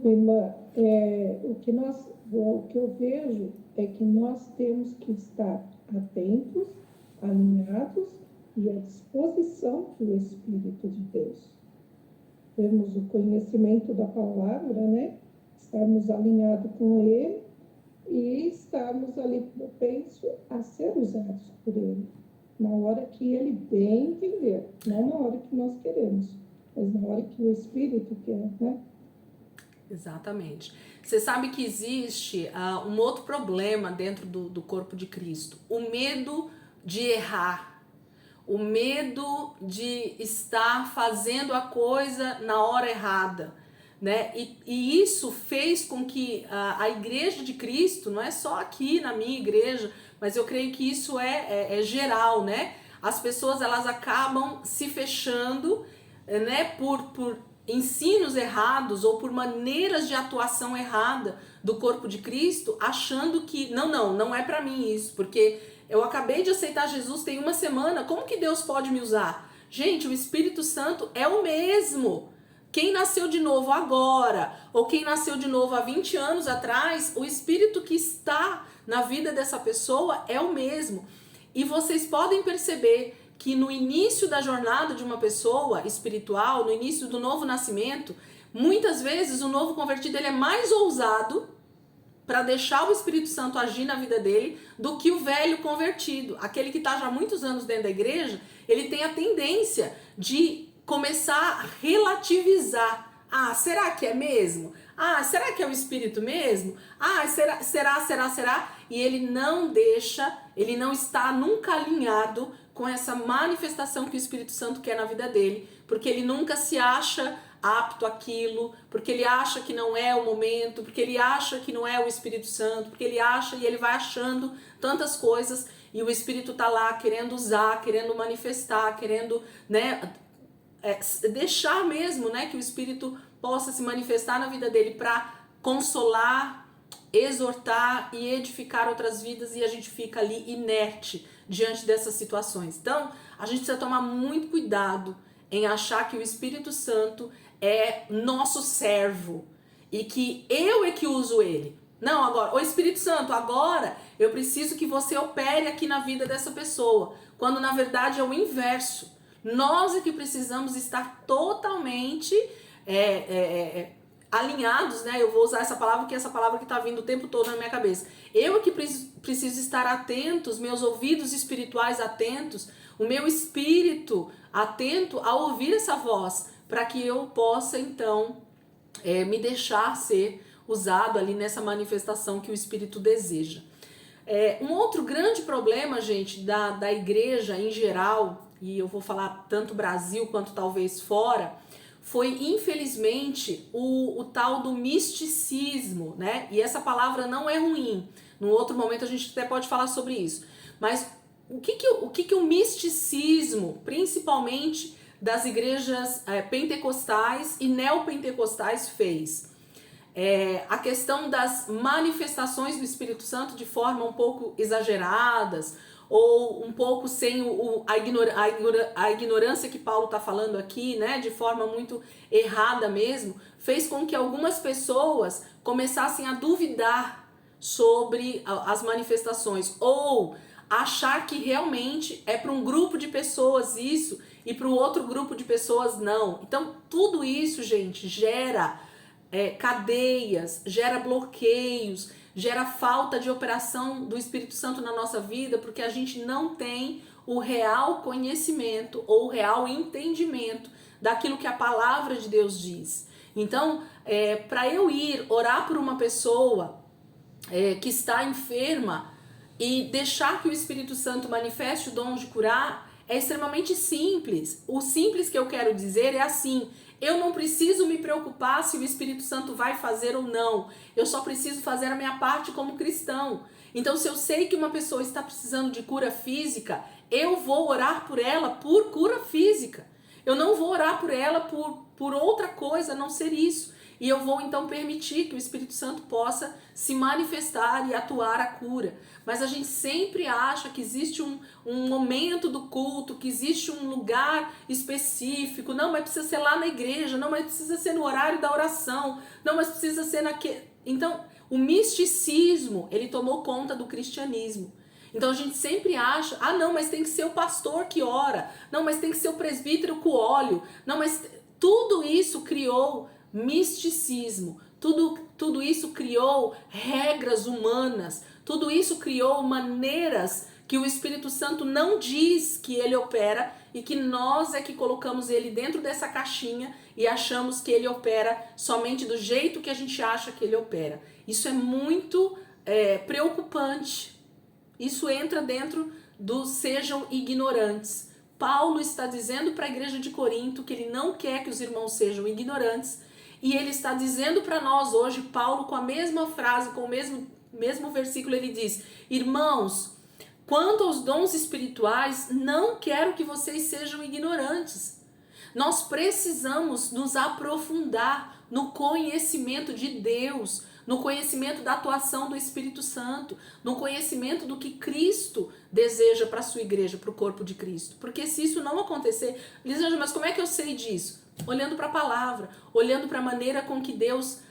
Irmã, o que eu vejo é que nós temos que estar atentos, alinhados e à disposição do Espírito de Deus. Temos o conhecimento da palavra, né? Estarmos alinhados com Ele e estarmos ali propensos a ser usados por Ele. Na hora que Ele bem entender, não na hora que nós queremos, mas na hora que o Espírito quer, né? Exatamente. Você sabe que existe um outro problema dentro do corpo de Cristo. O medo de errar. O medo de estar fazendo a coisa na hora errada, né? E isso fez com que a igreja de Cristo, não é só aqui na minha igreja, mas eu creio que isso é geral, né? As pessoas, elas acabam se fechando, né? Por ensinos errados ou por maneiras de atuação errada do corpo de Cristo, achando que, não é pra mim isso, porque eu acabei de aceitar Jesus tem uma semana, como que Deus pode me usar? Gente, o Espírito Santo é o mesmo. Quem nasceu de novo agora, ou quem nasceu de novo há 20 anos atrás, o Espírito que está na vida dessa pessoa é o mesmo. E vocês podem perceber que no início da jornada de uma pessoa espiritual, no início do novo nascimento, muitas vezes o novo convertido ele é mais ousado para deixar o Espírito Santo agir na vida dele do que o velho convertido. Aquele que está já há muitos anos dentro da igreja, ele tem a tendência de começar a relativizar. Ah, será que é mesmo? Ah, será que é o Espírito mesmo? Ah, será? E ele não deixa, ele não está nunca alinhado com essa manifestação que o Espírito Santo quer na vida dele, porque ele nunca se acha apto àquilo, porque ele acha que não é o momento, porque ele acha que não é o Espírito Santo, porque ele acha e ele vai achando tantas coisas e o Espírito tá lá querendo usar, querendo manifestar, querendo, né, deixar mesmo, né, que o Espírito possa se manifestar na vida dele para consolar, exortar e edificar outras vidas, e a gente fica ali inerte diante dessas situações. Então, a gente precisa tomar muito cuidado em achar que o Espírito Santo é nosso servo e que eu é que uso ele. Não, agora, o Espírito Santo, agora eu preciso que você opere aqui na vida dessa pessoa, quando na verdade é o inverso. Nós é que precisamos estar totalmente alinhados, né? Eu vou usar essa palavra porque é essa palavra que está vindo o tempo todo na minha cabeça. Eu é que preciso estar atento, meus ouvidos espirituais atentos, o meu espírito atento a ouvir essa voz, para que eu possa, então, me deixar ser usado ali nessa manifestação que o Espírito deseja. Um outro grande problema, gente, da igreja em geral, e eu vou falar tanto Brasil quanto talvez fora, foi infelizmente o tal do misticismo, né? E essa palavra não é ruim. Num outro momento a gente até pode falar sobre isso. Mas o que o misticismo, principalmente das igrejas pentecostais e neopentecostais, fez? A questão das manifestações do Espírito Santo de forma um pouco exageradas, ou um pouco sem a ignorância que Paulo está falando aqui, né, de forma muito errada mesmo, fez com que algumas pessoas começassem a duvidar sobre as manifestações, ou achar que realmente é para um grupo de pessoas isso e para o outro grupo de pessoas não. Então, tudo isso, gente, gera cadeias, gera bloqueios, gera falta de operação do Espírito Santo na nossa vida, porque a gente não tem o real conhecimento ou o real entendimento daquilo que a palavra de Deus diz. Então, para eu ir orar por uma pessoa que está enferma e deixar que o Espírito Santo manifeste o dom de curar, é extremamente simples. O simples que eu quero dizer é assim: eu não preciso me preocupar se o Espírito Santo vai fazer ou não. Eu só preciso fazer a minha parte como cristão. Então, se eu sei que uma pessoa está precisando de cura física, eu vou orar por ela por cura física. Eu não vou orar por ela por outra coisa a não ser isso. E eu vou então permitir que o Espírito Santo possa se manifestar e atuar a cura. Mas a gente sempre acha que existe um momento do culto, que existe um lugar específico. Não, mas precisa ser lá na igreja. Não, mas precisa ser no horário da oração. Não, mas precisa ser naquele... Então, o misticismo, ele tomou conta do cristianismo. Então a gente sempre acha, não, mas tem que ser o pastor que ora. Não, mas tem que ser o presbítero com óleo. Não, mas tudo isso criou misticismo, tudo isso criou regras humanas, tudo isso criou maneiras que o Espírito Santo não diz que ele opera e que nós é que colocamos ele dentro dessa caixinha e achamos que ele opera somente do jeito que a gente acha que ele opera. Isso é muito preocupante. Isso entra dentro do sejam ignorantes. Paulo está dizendo para a igreja de Corinto que ele não quer que os irmãos sejam ignorantes. E ele está dizendo para nós hoje, Paulo, com a mesma frase, com o mesmo versículo, ele diz: irmãos, quanto aos dons espirituais, não quero que vocês sejam ignorantes. Nós precisamos nos aprofundar no conhecimento de Deus, no conhecimento da atuação do Espírito Santo, no conhecimento do que Cristo deseja para a sua igreja, para o corpo de Cristo. Porque se isso não acontecer, Lisângela, mas como é que eu sei disso? Olhando para a palavra, olhando para a maneira com que Deus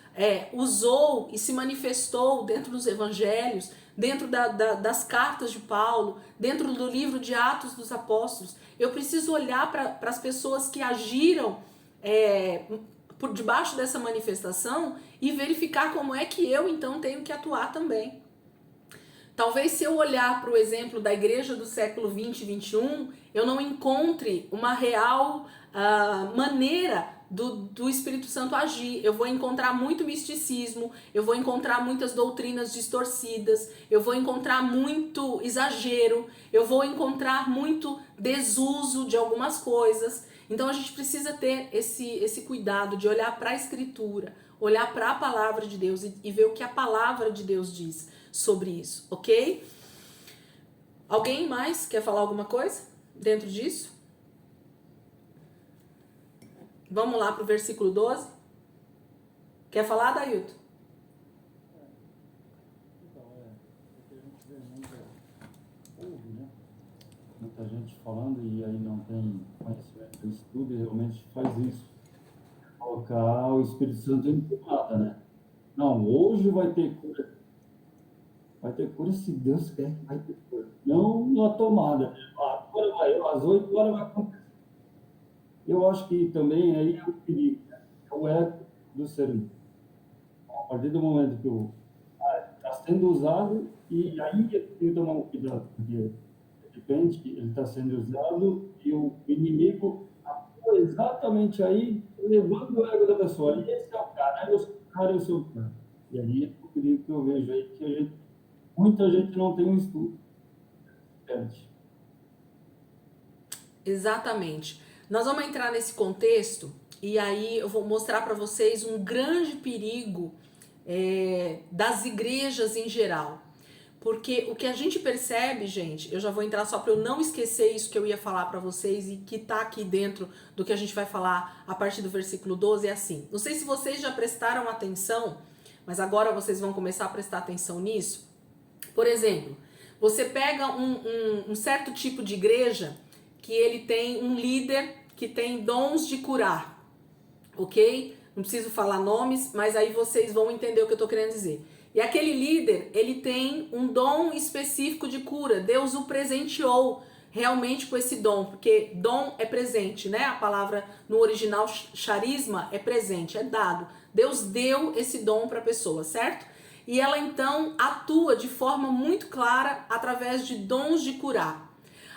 usou e se manifestou dentro dos evangelhos, dentro das cartas de Paulo, dentro do livro de Atos dos Apóstolos. Eu preciso olhar para as pessoas que agiram por debaixo dessa manifestação e verificar como é que eu então tenho que atuar também. Talvez se eu olhar para o exemplo da igreja do século 20 e 21, eu não encontre uma real maneira do Espírito Santo agir. Eu vou encontrar muito misticismo, eu vou encontrar muitas doutrinas distorcidas, eu vou encontrar muito exagero, eu vou encontrar muito desuso de algumas coisas. Então a gente precisa ter esse cuidado de olhar para a Escritura, olhar para a palavra de Deus e ver o que a palavra de Deus diz sobre isso, ok? Alguém mais quer falar alguma coisa dentro disso? Vamos lá para o versículo 12. Quer falar, Dailton? Então, porque a gente vê muita gente falando e aí não tem conhecimento, estudo e realmente faz isso. Colocar o Espírito Santo em tomada, né? Não, hoje vai ter cura. Vai ter cura se Deus quer que vai ter cura. Não na tomada. Agora vai, às 8 horas vai acontecer. Eu acho que também aí é o perigo, né? É o ego do ser humano. partir do momento que está sendo usado, e aí eu tenho que tomar um cuidado, porque de repente ele está sendo usado e o inimigo atua exatamente aí, levando o ego da pessoa. E esse é o cara, é o cara, é o seu cara. E aí é o perigo que eu vejo aí, que muita gente não tem um estudo. Exatamente. Nós vamos entrar nesse contexto e aí eu vou mostrar para vocês um grande perigo das igrejas em geral. Porque o que a gente percebe, gente, eu já vou entrar só para eu não esquecer isso que eu ia falar para vocês e que tá aqui dentro do que a gente vai falar a partir do versículo 12, é assim. Não sei se vocês já prestaram atenção, mas agora vocês vão começar a prestar atenção nisso. Por exemplo, você pega um certo tipo de igreja que ele tem um líder que tem dons de curar, ok? Não preciso falar nomes, mas aí vocês vão entender o que eu tô querendo dizer. E aquele líder, ele tem um dom específico de cura. Deus o presenteou realmente com esse dom, porque dom é presente, né? A palavra no original charisma é presente, é dado. Deus deu esse dom para a pessoa, certo? E ela então atua de forma muito clara através de dons de curar.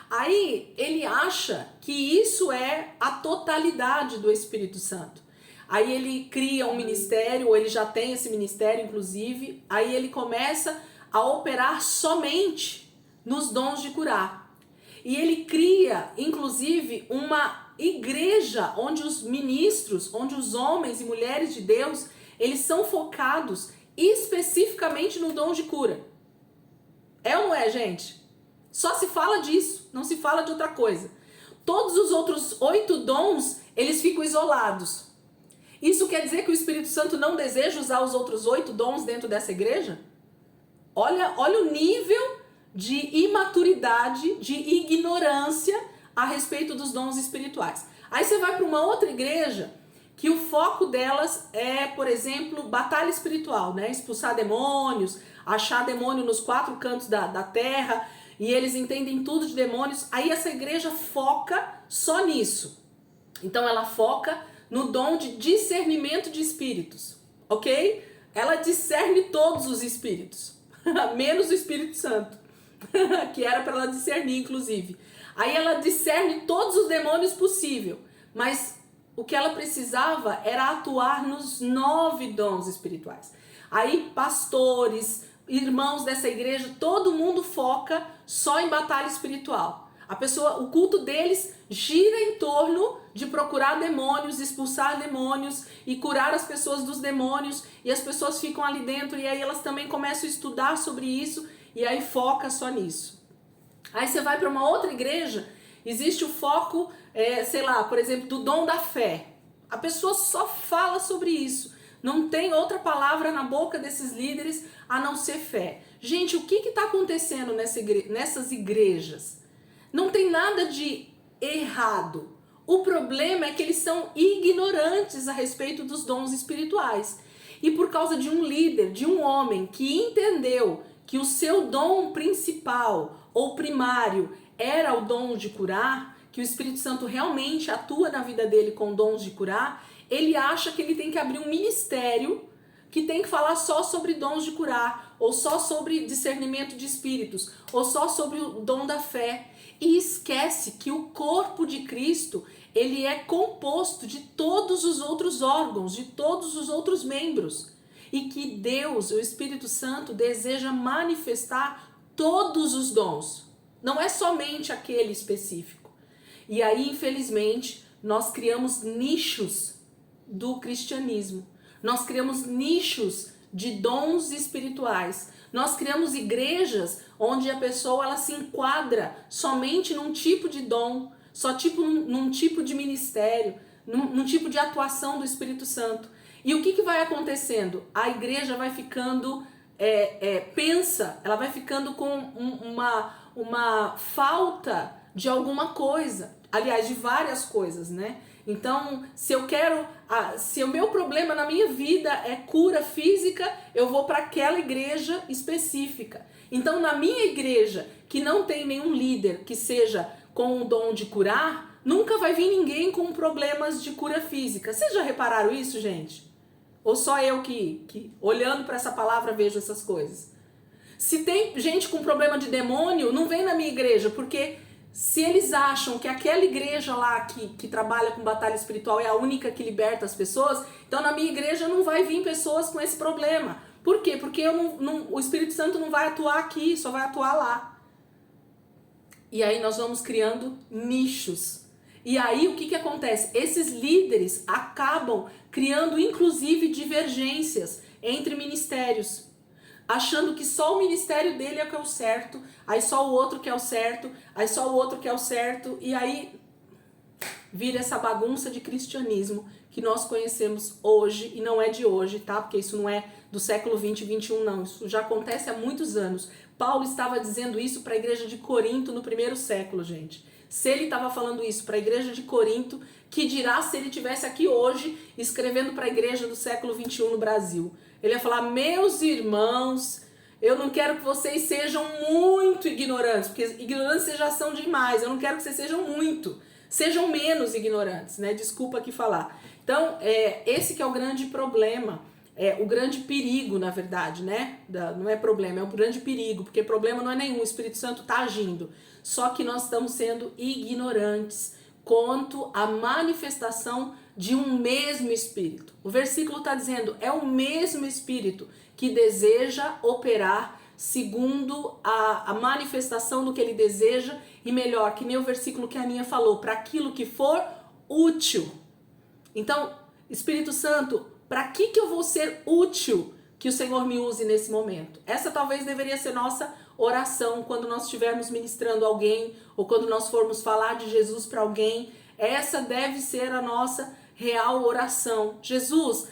Aí ele acha que isso é a totalidade do Espírito Santo. Aí ele cria um ministério, ou ele já tem esse ministério, inclusive. Aí ele começa a operar somente nos dons de curar. E ele cria, inclusive, uma igreja onde os ministros, onde os homens e mulheres de Deus, eles são focados especificamente no dom de cura. É ou não é, gente? Só se fala disso, não se fala de outra coisa. Todos os outros 8 dons, eles ficam isolados. Isso quer dizer que o Espírito Santo não deseja usar os outros 8 dons dentro dessa igreja? Olha o nível de imaturidade, de ignorância a respeito dos dons espirituais. Aí você vai para uma outra igreja que o foco delas é, por exemplo, batalha espiritual, né? Expulsar demônios, achar demônio nos 4 cantos da terra, e eles entendem tudo de demônios. Aí essa igreja foca só nisso. Então ela foca no dom de discernimento de espíritos, ok? Ela discerne todos os espíritos, menos o Espírito Santo, que era para ela discernir, inclusive. Aí ela discerne todos os demônios possível, mas o que ela precisava era atuar nos 9 dons espirituais. Aí pastores, irmãos dessa igreja, todo mundo foca só em batalha espiritual. O culto deles gira em torno de procurar demônios, expulsar demônios e curar as pessoas dos demônios, e as pessoas ficam ali dentro e aí elas também começam a estudar sobre isso e aí foca só nisso. Aí você vai para uma outra igreja, existe o foco, sei lá, por exemplo, do dom da fé. A pessoa só fala sobre isso. Não tem outra palavra na boca desses líderes a não ser fé. Gente, o que está acontecendo nessas igrejas? Não tem nada de errado. O problema é que eles são ignorantes a respeito dos dons espirituais. E por causa de um líder, de um homem que entendeu que o seu dom principal ou primário era o dom de curar, que o Espírito Santo realmente atua na vida dele com dons de curar, ele acha que ele tem que abrir um ministério que tem que falar só sobre dons de curar, ou só sobre discernimento de espíritos, ou só sobre o dom da fé. E esquece que o corpo de Cristo, ele é composto de todos os outros órgãos, de todos os outros membros. E que Deus, o Espírito Santo, deseja manifestar todos os dons. Não é somente aquele específico. E aí, infelizmente, nós criamos nichos do cristianismo. Nós criamos nichos de dons espirituais. Nós criamos igrejas onde a pessoa ela se enquadra somente num tipo de dom, num tipo de ministério, num tipo de atuação do Espírito Santo. E o que vai acontecendo? A igreja vai ficando, ela vai ficando com uma falta de alguma coisa, aliás, de várias coisas, né? Então, se o meu problema na minha vida é cura física, eu vou para aquela igreja específica. Então, na minha igreja, que não tem nenhum líder que seja com o dom de curar, nunca vai vir ninguém com problemas de cura física. Vocês já repararam isso, gente? Ou só eu que olhando para essa palavra, vejo essas coisas? Se tem gente com problema de demônio, não vem na minha igreja, porque se eles acham que aquela igreja lá que trabalha com batalha espiritual é a única que liberta as pessoas, então na minha igreja não vai vir pessoas com esse problema. Por quê? Porque o Espírito Santo não vai atuar aqui, só vai atuar lá. E aí nós vamos criando nichos. E aí o que acontece? Esses líderes acabam criando inclusive divergências entre ministérios, achando que só o ministério dele é o que é o certo, aí só o outro que é o certo, aí só o outro que é o certo, e aí vira essa bagunça de cristianismo que nós conhecemos hoje, e não é de hoje, tá? Porque isso não é do século 20 e 21, não. Isso já acontece há muitos anos. Paulo estava dizendo isso para a igreja de Corinto no primeiro século, gente. Se ele estava falando isso para a igreja de Corinto, que dirá se ele estivesse aqui hoje escrevendo para a igreja do século 21 no Brasil? Ele ia falar: meus irmãos, eu não quero que vocês sejam muito ignorantes, porque ignorantes vocês já são demais, eu não quero que vocês sejam muito, sejam menos ignorantes, né? Desculpa aqui falar. Então, esse que é o grande problema, o grande perigo, na verdade, né? Não é problema, é o grande perigo, porque problema não é nenhum, o Espírito Santo está agindo, só que nós estamos sendo ignorantes quanto à manifestação de um mesmo Espírito. O versículo está dizendo, é o mesmo Espírito que deseja operar segundo a manifestação do que ele deseja, e melhor, que nem o versículo que a Aninha falou, para aquilo que for útil. Então, Espírito Santo, para que eu vou ser útil que o Senhor me use nesse momento? Essa talvez deveria ser nossa oração quando nós estivermos ministrando alguém, ou quando nós formos falar de Jesus para alguém. Essa deve ser a nossa real oração. Jesus,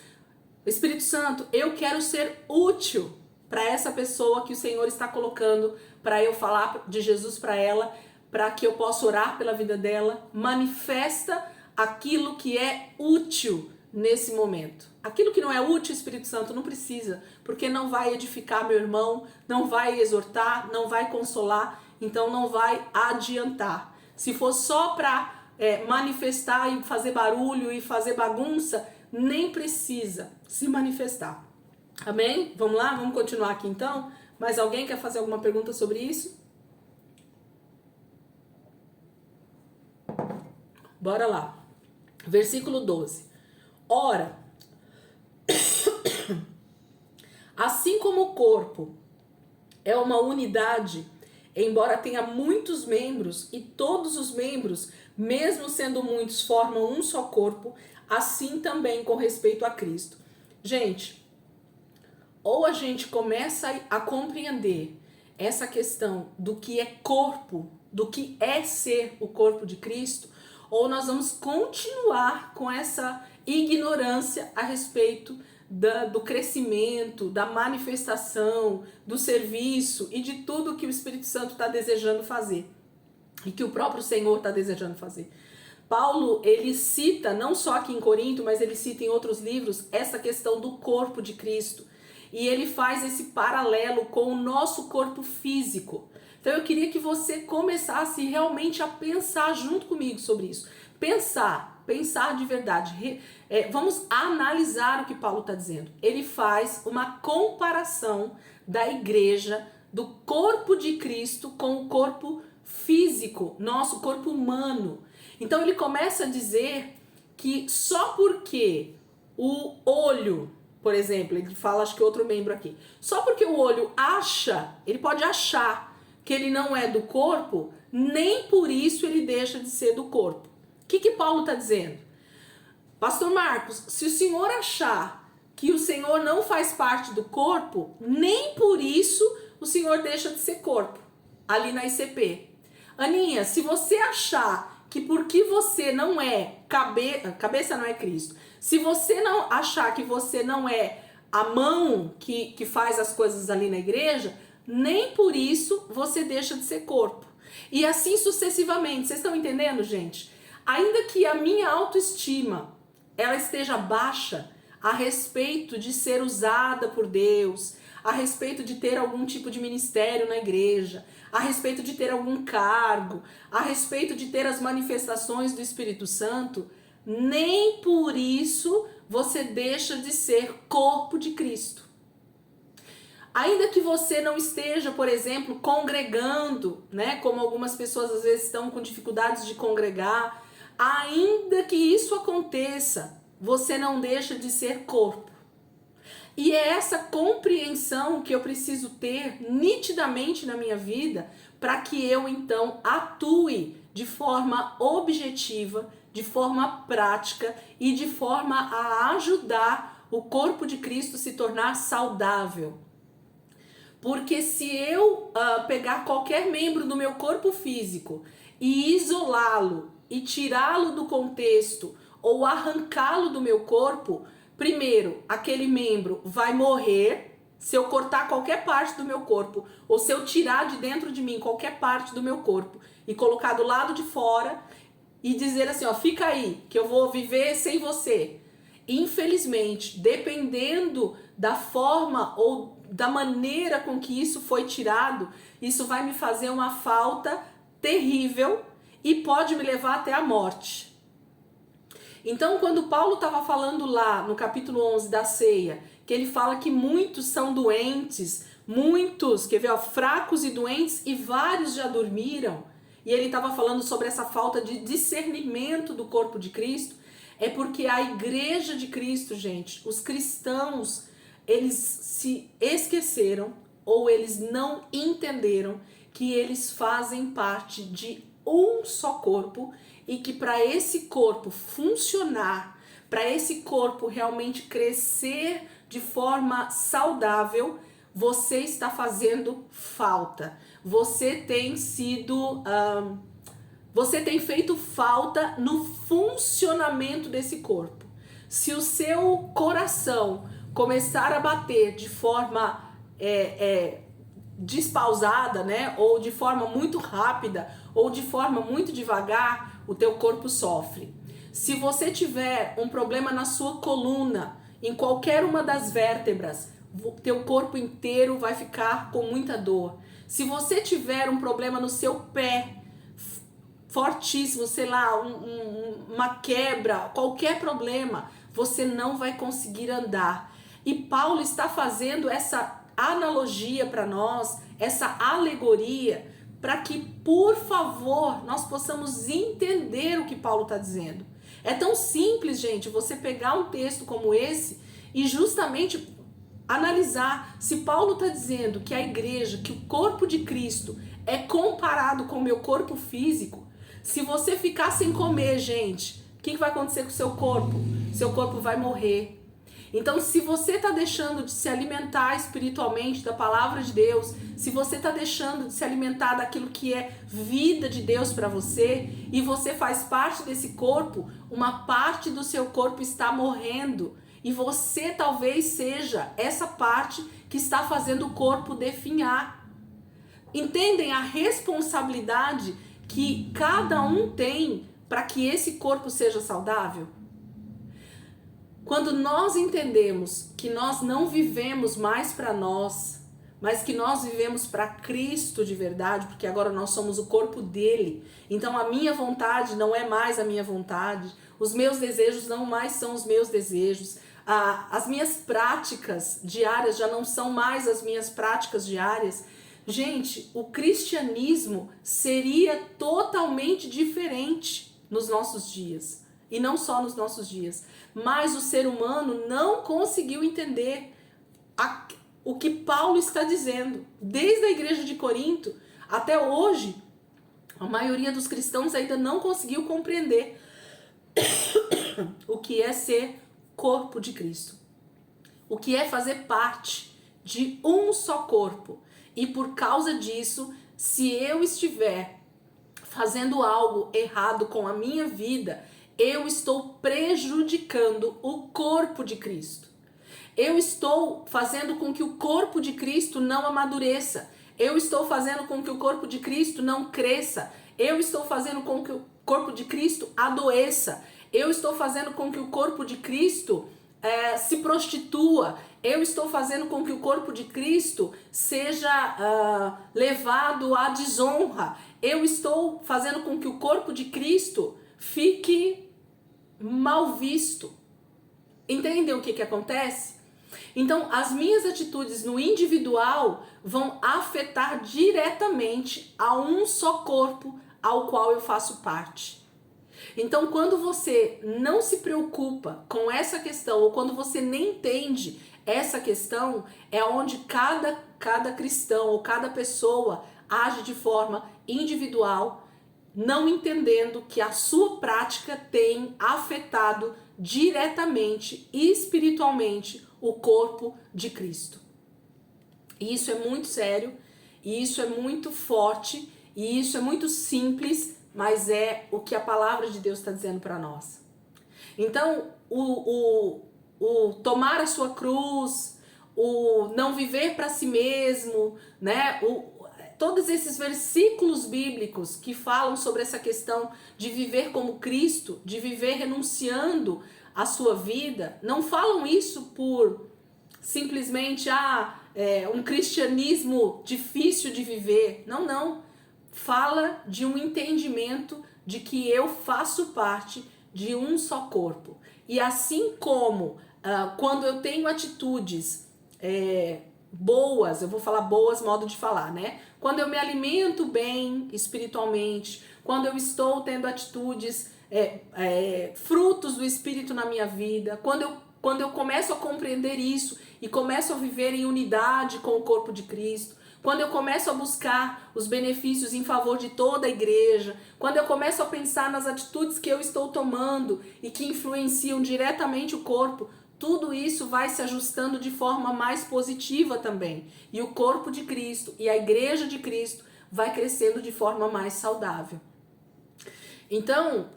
Espírito Santo, eu quero ser útil para essa pessoa que o Senhor está colocando, para eu falar de Jesus para ela, para que eu possa orar pela vida dela. Manifesta aquilo que é útil nesse momento. Aquilo que não é útil, Espírito Santo, não precisa, porque não vai edificar meu irmão, não vai exortar, não vai consolar, então não vai adiantar. Se for só para manifestar e fazer barulho e fazer bagunça, nem precisa se manifestar. Amém? Vamos lá? Vamos continuar aqui então? Mais alguém quer fazer alguma pergunta sobre isso? Bora lá. Versículo 12. Ora, assim como o corpo é uma unidade, embora tenha muitos membros, e todos os membros, mesmo sendo muitos, formam um só corpo, assim também com respeito a Cristo. Gente, ou a gente começa a compreender essa questão do que é corpo, do que é ser o corpo de Cristo, ou nós vamos continuar com essa ignorância a respeito do crescimento, da manifestação, do serviço e de tudo que o Espírito Santo está desejando fazer e que o próprio Senhor está desejando fazer. Paulo, ele cita, não só aqui em Corinto, mas ele cita em outros livros, essa questão do corpo de Cristo. E ele faz esse paralelo com o nosso corpo físico. Então eu queria que você começasse realmente a pensar junto comigo sobre isso. Pensar de verdade. Vamos analisar o que Paulo está dizendo. Ele faz uma comparação da igreja, do corpo de Cristo com o corpo físico, nosso corpo humano. Então ele começa a dizer que só porque o olho, por exemplo, ele fala, acho que outro membro aqui, só porque o olho acha, ele pode achar que ele não é do corpo, nem por isso ele deixa de ser do corpo. O que Paulo está dizendo? Pastor Marcos, se o senhor achar que o senhor não faz parte do corpo, nem por isso o senhor deixa de ser corpo, ali na ICP. Aninha, se você achar que porque você não é cabeça não é Cristo, se você não achar que você não é a mão que faz as coisas ali na igreja, nem por isso você deixa de ser corpo. E assim sucessivamente. Vocês estão entendendo, gente? Ainda que a minha autoestima ela esteja baixa a respeito de ser usada por Deus, a respeito de ter algum tipo de ministério na igreja, a respeito de ter algum cargo, a respeito de ter as manifestações do Espírito Santo, nem por isso você deixa de ser corpo de Cristo. Ainda que você não esteja, por exemplo, congregando, né, como algumas pessoas às vezes estão com dificuldades de congregar, ainda que isso aconteça, você não deixa de ser corpo. E é essa compreensão que eu preciso ter nitidamente na minha vida para que eu então atue de forma objetiva, de forma prática e de forma a ajudar o corpo de Cristo a se tornar saudável. Porque se eu pegar qualquer membro do meu corpo físico e isolá-lo e tirá-lo do contexto ou arrancá-lo do meu corpo, primeiro, aquele membro vai morrer se eu cortar qualquer parte do meu corpo ou se eu tirar de dentro de mim qualquer parte do meu corpo e colocar do lado de fora e dizer assim, ó, fica aí, que eu vou viver sem você. Infelizmente, dependendo da forma ou da maneira com que isso foi tirado, isso vai me fazer uma falta terrível e pode me levar até a morte. Então, quando Paulo estava falando lá no capítulo 11 da ceia, que ele fala que muitos são doentes, muitos, quer ver, ó, fracos e doentes e vários já dormiram, e ele estava falando sobre essa falta de discernimento do corpo de Cristo, é porque a igreja de Cristo, gente, os cristãos, eles se esqueceram ou eles não entenderam que eles fazem parte de um só corpo e que para esse corpo funcionar, para esse corpo realmente crescer de forma saudável, você está fazendo falta. Você tem sido... você tem feito falta no funcionamento desse corpo. Se o seu coração começar a bater de forma despausada, né, ou de forma muito rápida, ou de forma muito devagar, o teu corpo sofre. Se você tiver um problema na sua coluna, em qualquer uma das vértebras, o teu corpo inteiro vai ficar com muita dor. Se você tiver um problema no seu pé, fortíssimo, sei lá, uma quebra, qualquer problema, você não vai conseguir andar. E Paulo está fazendo essa analogia para nós, essa alegoria, para que, por favor, nós possamos entender o que Paulo está dizendo. É tão simples, gente, você pegar um texto como esse e justamente analisar se Paulo está dizendo que a igreja, que o corpo de Cristo é comparado com o meu corpo físico. Se você ficar sem comer, gente, o que vai acontecer com o seu corpo? Seu corpo vai morrer. Então, se você está deixando de se alimentar espiritualmente da palavra de Deus, se você está deixando de se alimentar daquilo que é vida de Deus para você, e você faz parte desse corpo, uma parte do seu corpo está morrendo. E você talvez seja essa parte que está fazendo o corpo definhar. Entendem a responsabilidade que cada um tem para que esse corpo seja saudável? Quando nós entendemos que nós não vivemos mais para nós, mas que nós vivemos para Cristo de verdade, porque agora nós somos o corpo dele, então a minha vontade não é mais a minha vontade, os meus desejos não mais são os meus desejos, as minhas práticas diárias já não são mais as minhas práticas diárias. Gente, o cristianismo seria totalmente diferente nos nossos dias. E não só nos nossos dias. Mas o ser humano não conseguiu entender o que Paulo está dizendo. Desde a igreja de Corinto até hoje, a maioria dos cristãos ainda não conseguiu compreender o que é ser corpo de Cristo. O que é fazer parte de um só corpo. E por causa disso, se eu estiver fazendo algo errado com a minha vida, eu estou prejudicando o corpo de Cristo. Eu estou fazendo com que o corpo de Cristo não amadureça. Eu estou fazendo com que o corpo de Cristo não cresça. Eu estou fazendo com que o corpo de Cristo adoeça. Eu estou fazendo com que o corpo de Cristo se prostitua. Eu estou fazendo com que o corpo de Cristo seja levado à desonra. Eu estou fazendo com que o corpo de Cristo fique mal visto. Entendem o que acontece? Então, as minhas atitudes no individual vão afetar diretamente a um só corpo ao qual eu faço parte. Então, quando você não se preocupa com essa questão, ou quando você nem entende essa questão, é onde cada cristão ou cada pessoa age de forma individual, não entendendo que a sua prática tem afetado diretamente e espiritualmente o corpo de Cristo. E isso é muito sério, e isso é muito forte, e isso é muito simples, mas é o que a palavra de Deus está dizendo para nós. Então, o tomar a sua cruz, o não viver para si mesmo, né? Todos esses versículos bíblicos que falam sobre essa questão de viver como Cristo, de viver renunciando à sua vida, não falam isso por simplesmente um cristianismo difícil de viver. Não, não. Fala de um entendimento de que eu faço parte de um só corpo. E assim como quando eu tenho atitudes boas, eu vou falar boas, modo de falar, né? Quando eu me alimento bem espiritualmente, quando eu estou tendo atitudes, frutos do Espírito na minha vida, quando eu começo a compreender isso e começo a viver em unidade com o corpo de Cristo, quando eu começo a buscar os benefícios em favor de toda a igreja, quando eu começo a pensar nas atitudes que eu estou tomando e que influenciam diretamente o corpo, tudo isso vai se ajustando de forma mais positiva também. E o corpo de Cristo e a igreja de Cristo vai crescendo de forma mais saudável. Então,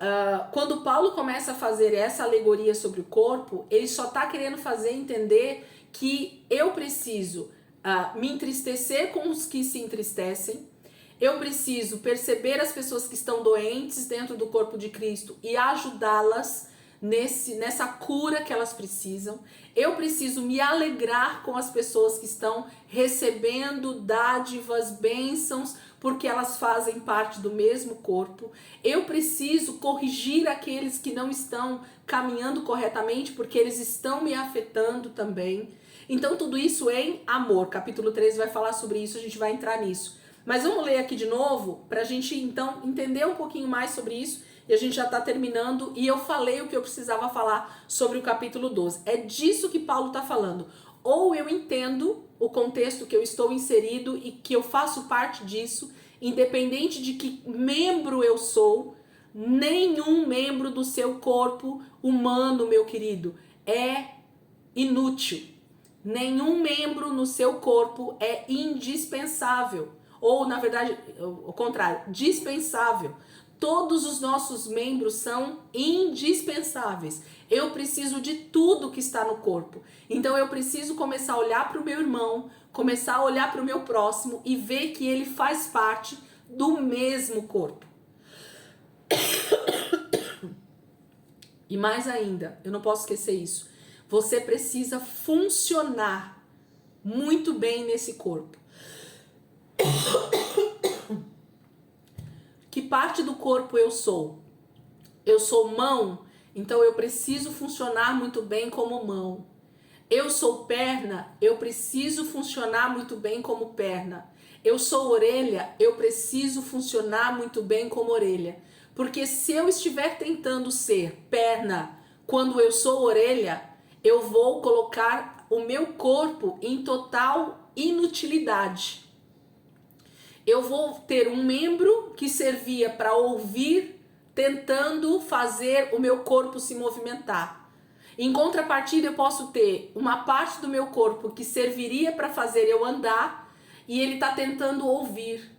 quando Paulo começa a fazer essa alegoria sobre o corpo, ele só está querendo fazer entender que eu preciso me entristecer com os que se entristecem, eu preciso perceber as pessoas que estão doentes dentro do corpo de Cristo e ajudá-las nessa cura que elas precisam. Eu preciso me alegrar com as pessoas que estão recebendo dádivas, bênçãos, porque elas fazem parte do mesmo corpo. Eu preciso corrigir aqueles que não estão caminhando corretamente, porque eles estão me afetando também. Então tudo isso em amor. Capítulo 13 vai falar sobre isso, a gente vai entrar nisso. Mas vamos ler aqui de novo, para a gente então entender um pouquinho mais sobre isso. E a gente já está terminando, e eu falei o que eu precisava falar sobre o capítulo 12. É disso que Paulo está falando. Ou eu entendo o contexto que eu estou inserido e que eu faço parte disso, independente de que membro eu sou, nenhum membro do seu corpo humano, meu querido, é inútil. Nenhum membro no seu corpo é indispensável. Ou, na verdade, o contrário, dispensável. Todos os nossos membros são indispensáveis. Eu preciso de tudo que está no corpo. Então eu preciso começar a olhar para o meu irmão, começar a olhar para o meu próximo e ver que ele faz parte do mesmo corpo. E mais ainda, eu não posso esquecer isso. Você precisa funcionar muito bem nesse corpo. Que parte do corpo eu sou? Eu sou mão, então eu preciso funcionar muito bem como mão. Eu sou perna, eu preciso funcionar muito bem como perna. Eu sou orelha, eu preciso funcionar muito bem como orelha. Porque se eu estiver tentando ser perna quando eu sou orelha, eu vou colocar o meu corpo em total inutilidade. Eu vou ter um membro que servia para ouvir, tentando fazer o meu corpo se movimentar. Em contrapartida, eu posso ter uma parte do meu corpo que serviria para fazer eu andar e ele está tentando ouvir.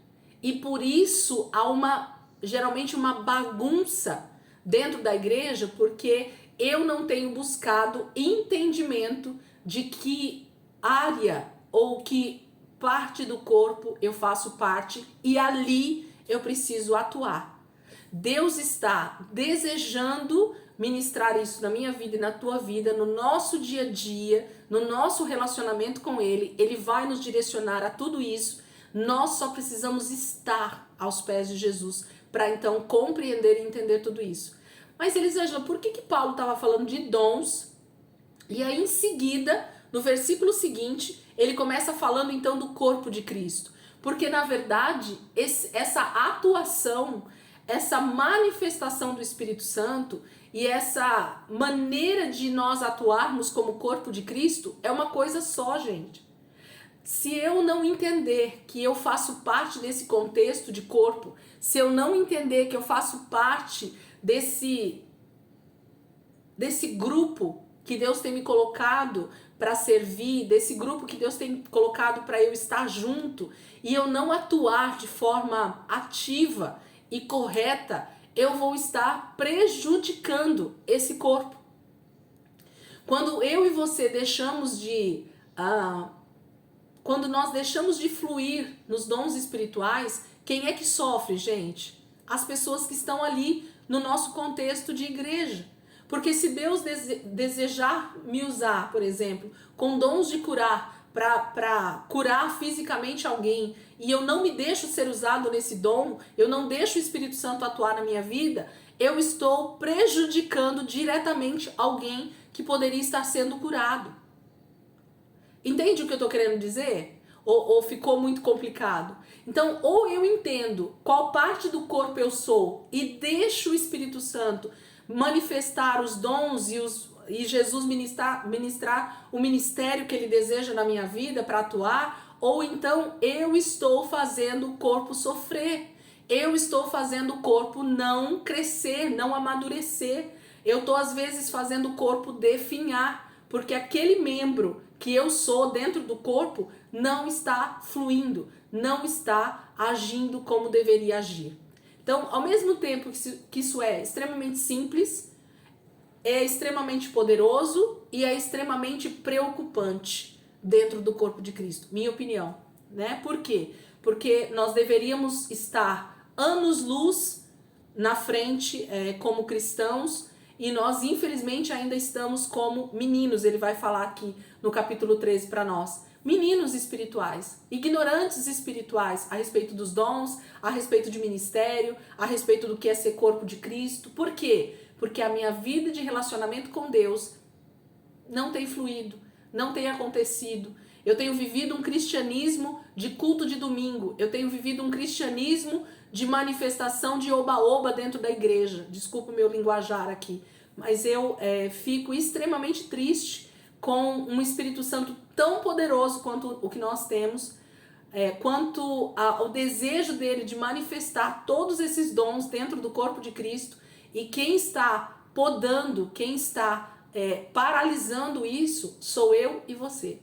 E por isso há geralmente uma bagunça dentro da igreja, porque eu não tenho buscado entendimento de que área ou que parte do corpo eu faço parte e ali eu preciso atuar. Deus está desejando ministrar isso na minha vida e na tua vida, no nosso dia a dia, no nosso relacionamento com Ele. Ele vai nos direcionar a tudo isso. Nós só precisamos estar aos pés de Jesus para então compreender e entender tudo isso. Mas Elisângela, por que Paulo estava falando de dons? E aí em seguida, no versículo seguinte, ele começa falando então do corpo de Cristo. Porque na verdade, essa atuação, essa manifestação do Espírito Santo e essa maneira de nós atuarmos como corpo de Cristo é uma coisa só, gente. Se eu não entender que eu faço parte desse contexto de corpo, se eu não entender que eu faço parte desse grupo que Deus tem me colocado para servir, desse grupo que Deus tem colocado para eu estar junto, e eu não atuar de forma ativa e correta, eu vou estar prejudicando esse corpo. Quando eu e você deixamos de... quando nós deixamos de fluir nos dons espirituais, quem é que sofre, gente? As pessoas que estão ali no nosso contexto de igreja. Porque se Deus desejar me usar, por exemplo, com dons de curar, para curar fisicamente alguém, e eu não me deixo ser usado nesse dom, eu não deixo o Espírito Santo atuar na minha vida, eu estou prejudicando diretamente alguém que poderia estar sendo curado. Entende o que eu estou querendo dizer? Ou ficou muito complicado? Então, ou eu entendo qual parte do corpo eu sou e deixo o Espírito Santo manifestar os dons e Jesus ministrar o ministério que ele deseja na minha vida para atuar, ou então eu estou fazendo o corpo sofrer, eu estou fazendo o corpo não crescer, não amadurecer, eu estou às vezes fazendo o corpo definhar, porque aquele membro que eu sou dentro do corpo não está fluindo, não está agindo como deveria agir. Então, ao mesmo tempo que isso é extremamente simples, é extremamente poderoso e é extremamente preocupante dentro do corpo de Cristo, minha opinião, né? Por quê? Porque nós deveríamos estar anos-luz na frente como cristãos e nós, infelizmente, ainda estamos como meninos. Ele vai falar aqui no capítulo 13 para nós. Meninos espirituais, ignorantes espirituais a respeito dos dons, a respeito de ministério, a respeito do que é ser corpo de Cristo. Por quê? Porque a minha vida de relacionamento com Deus não tem fluído, não tem acontecido. Eu tenho vivido um cristianismo de culto de domingo, eu tenho vivido um cristianismo de manifestação de oba-oba dentro da igreja. Desculpa o meu linguajar aqui, mas eu fico extremamente triste com um Espírito Santo tão poderoso quanto o que nós temos, quanto o desejo dele de manifestar todos esses dons dentro do corpo de Cristo, e quem está podando, quem está paralisando isso, sou eu e você,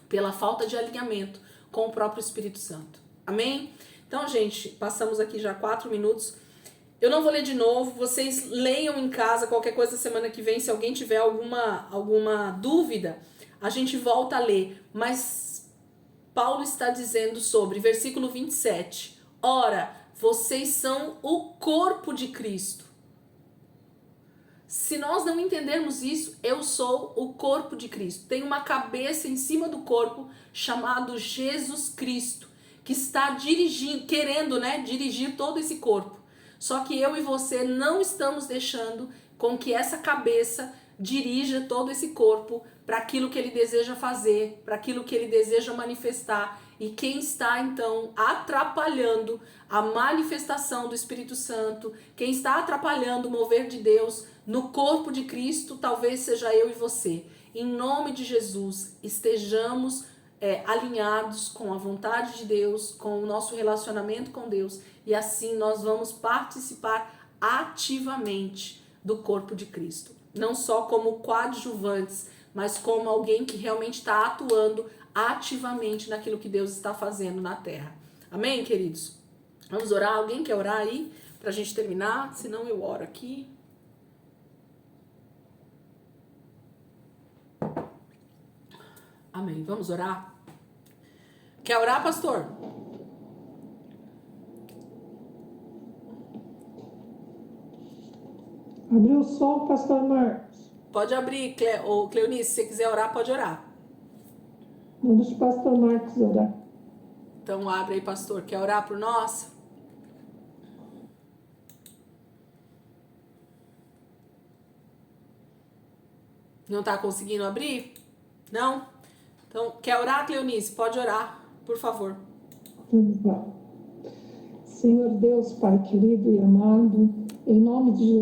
pela falta de alinhamento com o próprio Espírito Santo. Amém? Então, gente, passamos aqui já 4 minutos. Eu não vou ler de novo, vocês leiam em casa, qualquer coisa semana que vem, se alguém tiver alguma dúvida, a gente volta a ler. Mas Paulo está dizendo sobre, versículo 27, ora, vocês são o corpo de Cristo. Se nós não entendermos isso, eu sou o corpo de Cristo. Tem uma cabeça em cima do corpo chamado Jesus Cristo, que está querendo dirigir todo esse corpo. Só que eu e você não estamos deixando com que essa cabeça dirija todo esse corpo para aquilo que ele deseja fazer, para aquilo que ele deseja manifestar. E quem está, então, atrapalhando a manifestação do Espírito Santo, quem está atrapalhando o mover de Deus no corpo de Cristo, talvez seja eu e você. Em nome de Jesus, estejamos alinhados com a vontade de Deus, com o nosso relacionamento com Deus, e assim nós vamos participar ativamente do corpo de Cristo. Não só como coadjuvantes, mas como alguém que realmente está atuando ativamente naquilo que Deus está fazendo na terra. Amém, queridos? Vamos orar? Alguém quer orar aí para a gente terminar? Senão eu oro aqui. Amém. Vamos orar? Quer orar, pastor? Abriu o som, pastor Marcos. Pode abrir, Cleonice, se você quiser orar, pode orar. Manda o pastor Marcos orar. Então abre aí, pastor. Quer orar por nós? Não tá conseguindo abrir? Não? Então, quer orar, Cleonice? Pode orar, por favor. Vamos lá. Senhor Deus, Pai querido e amado, em nome de Jesus,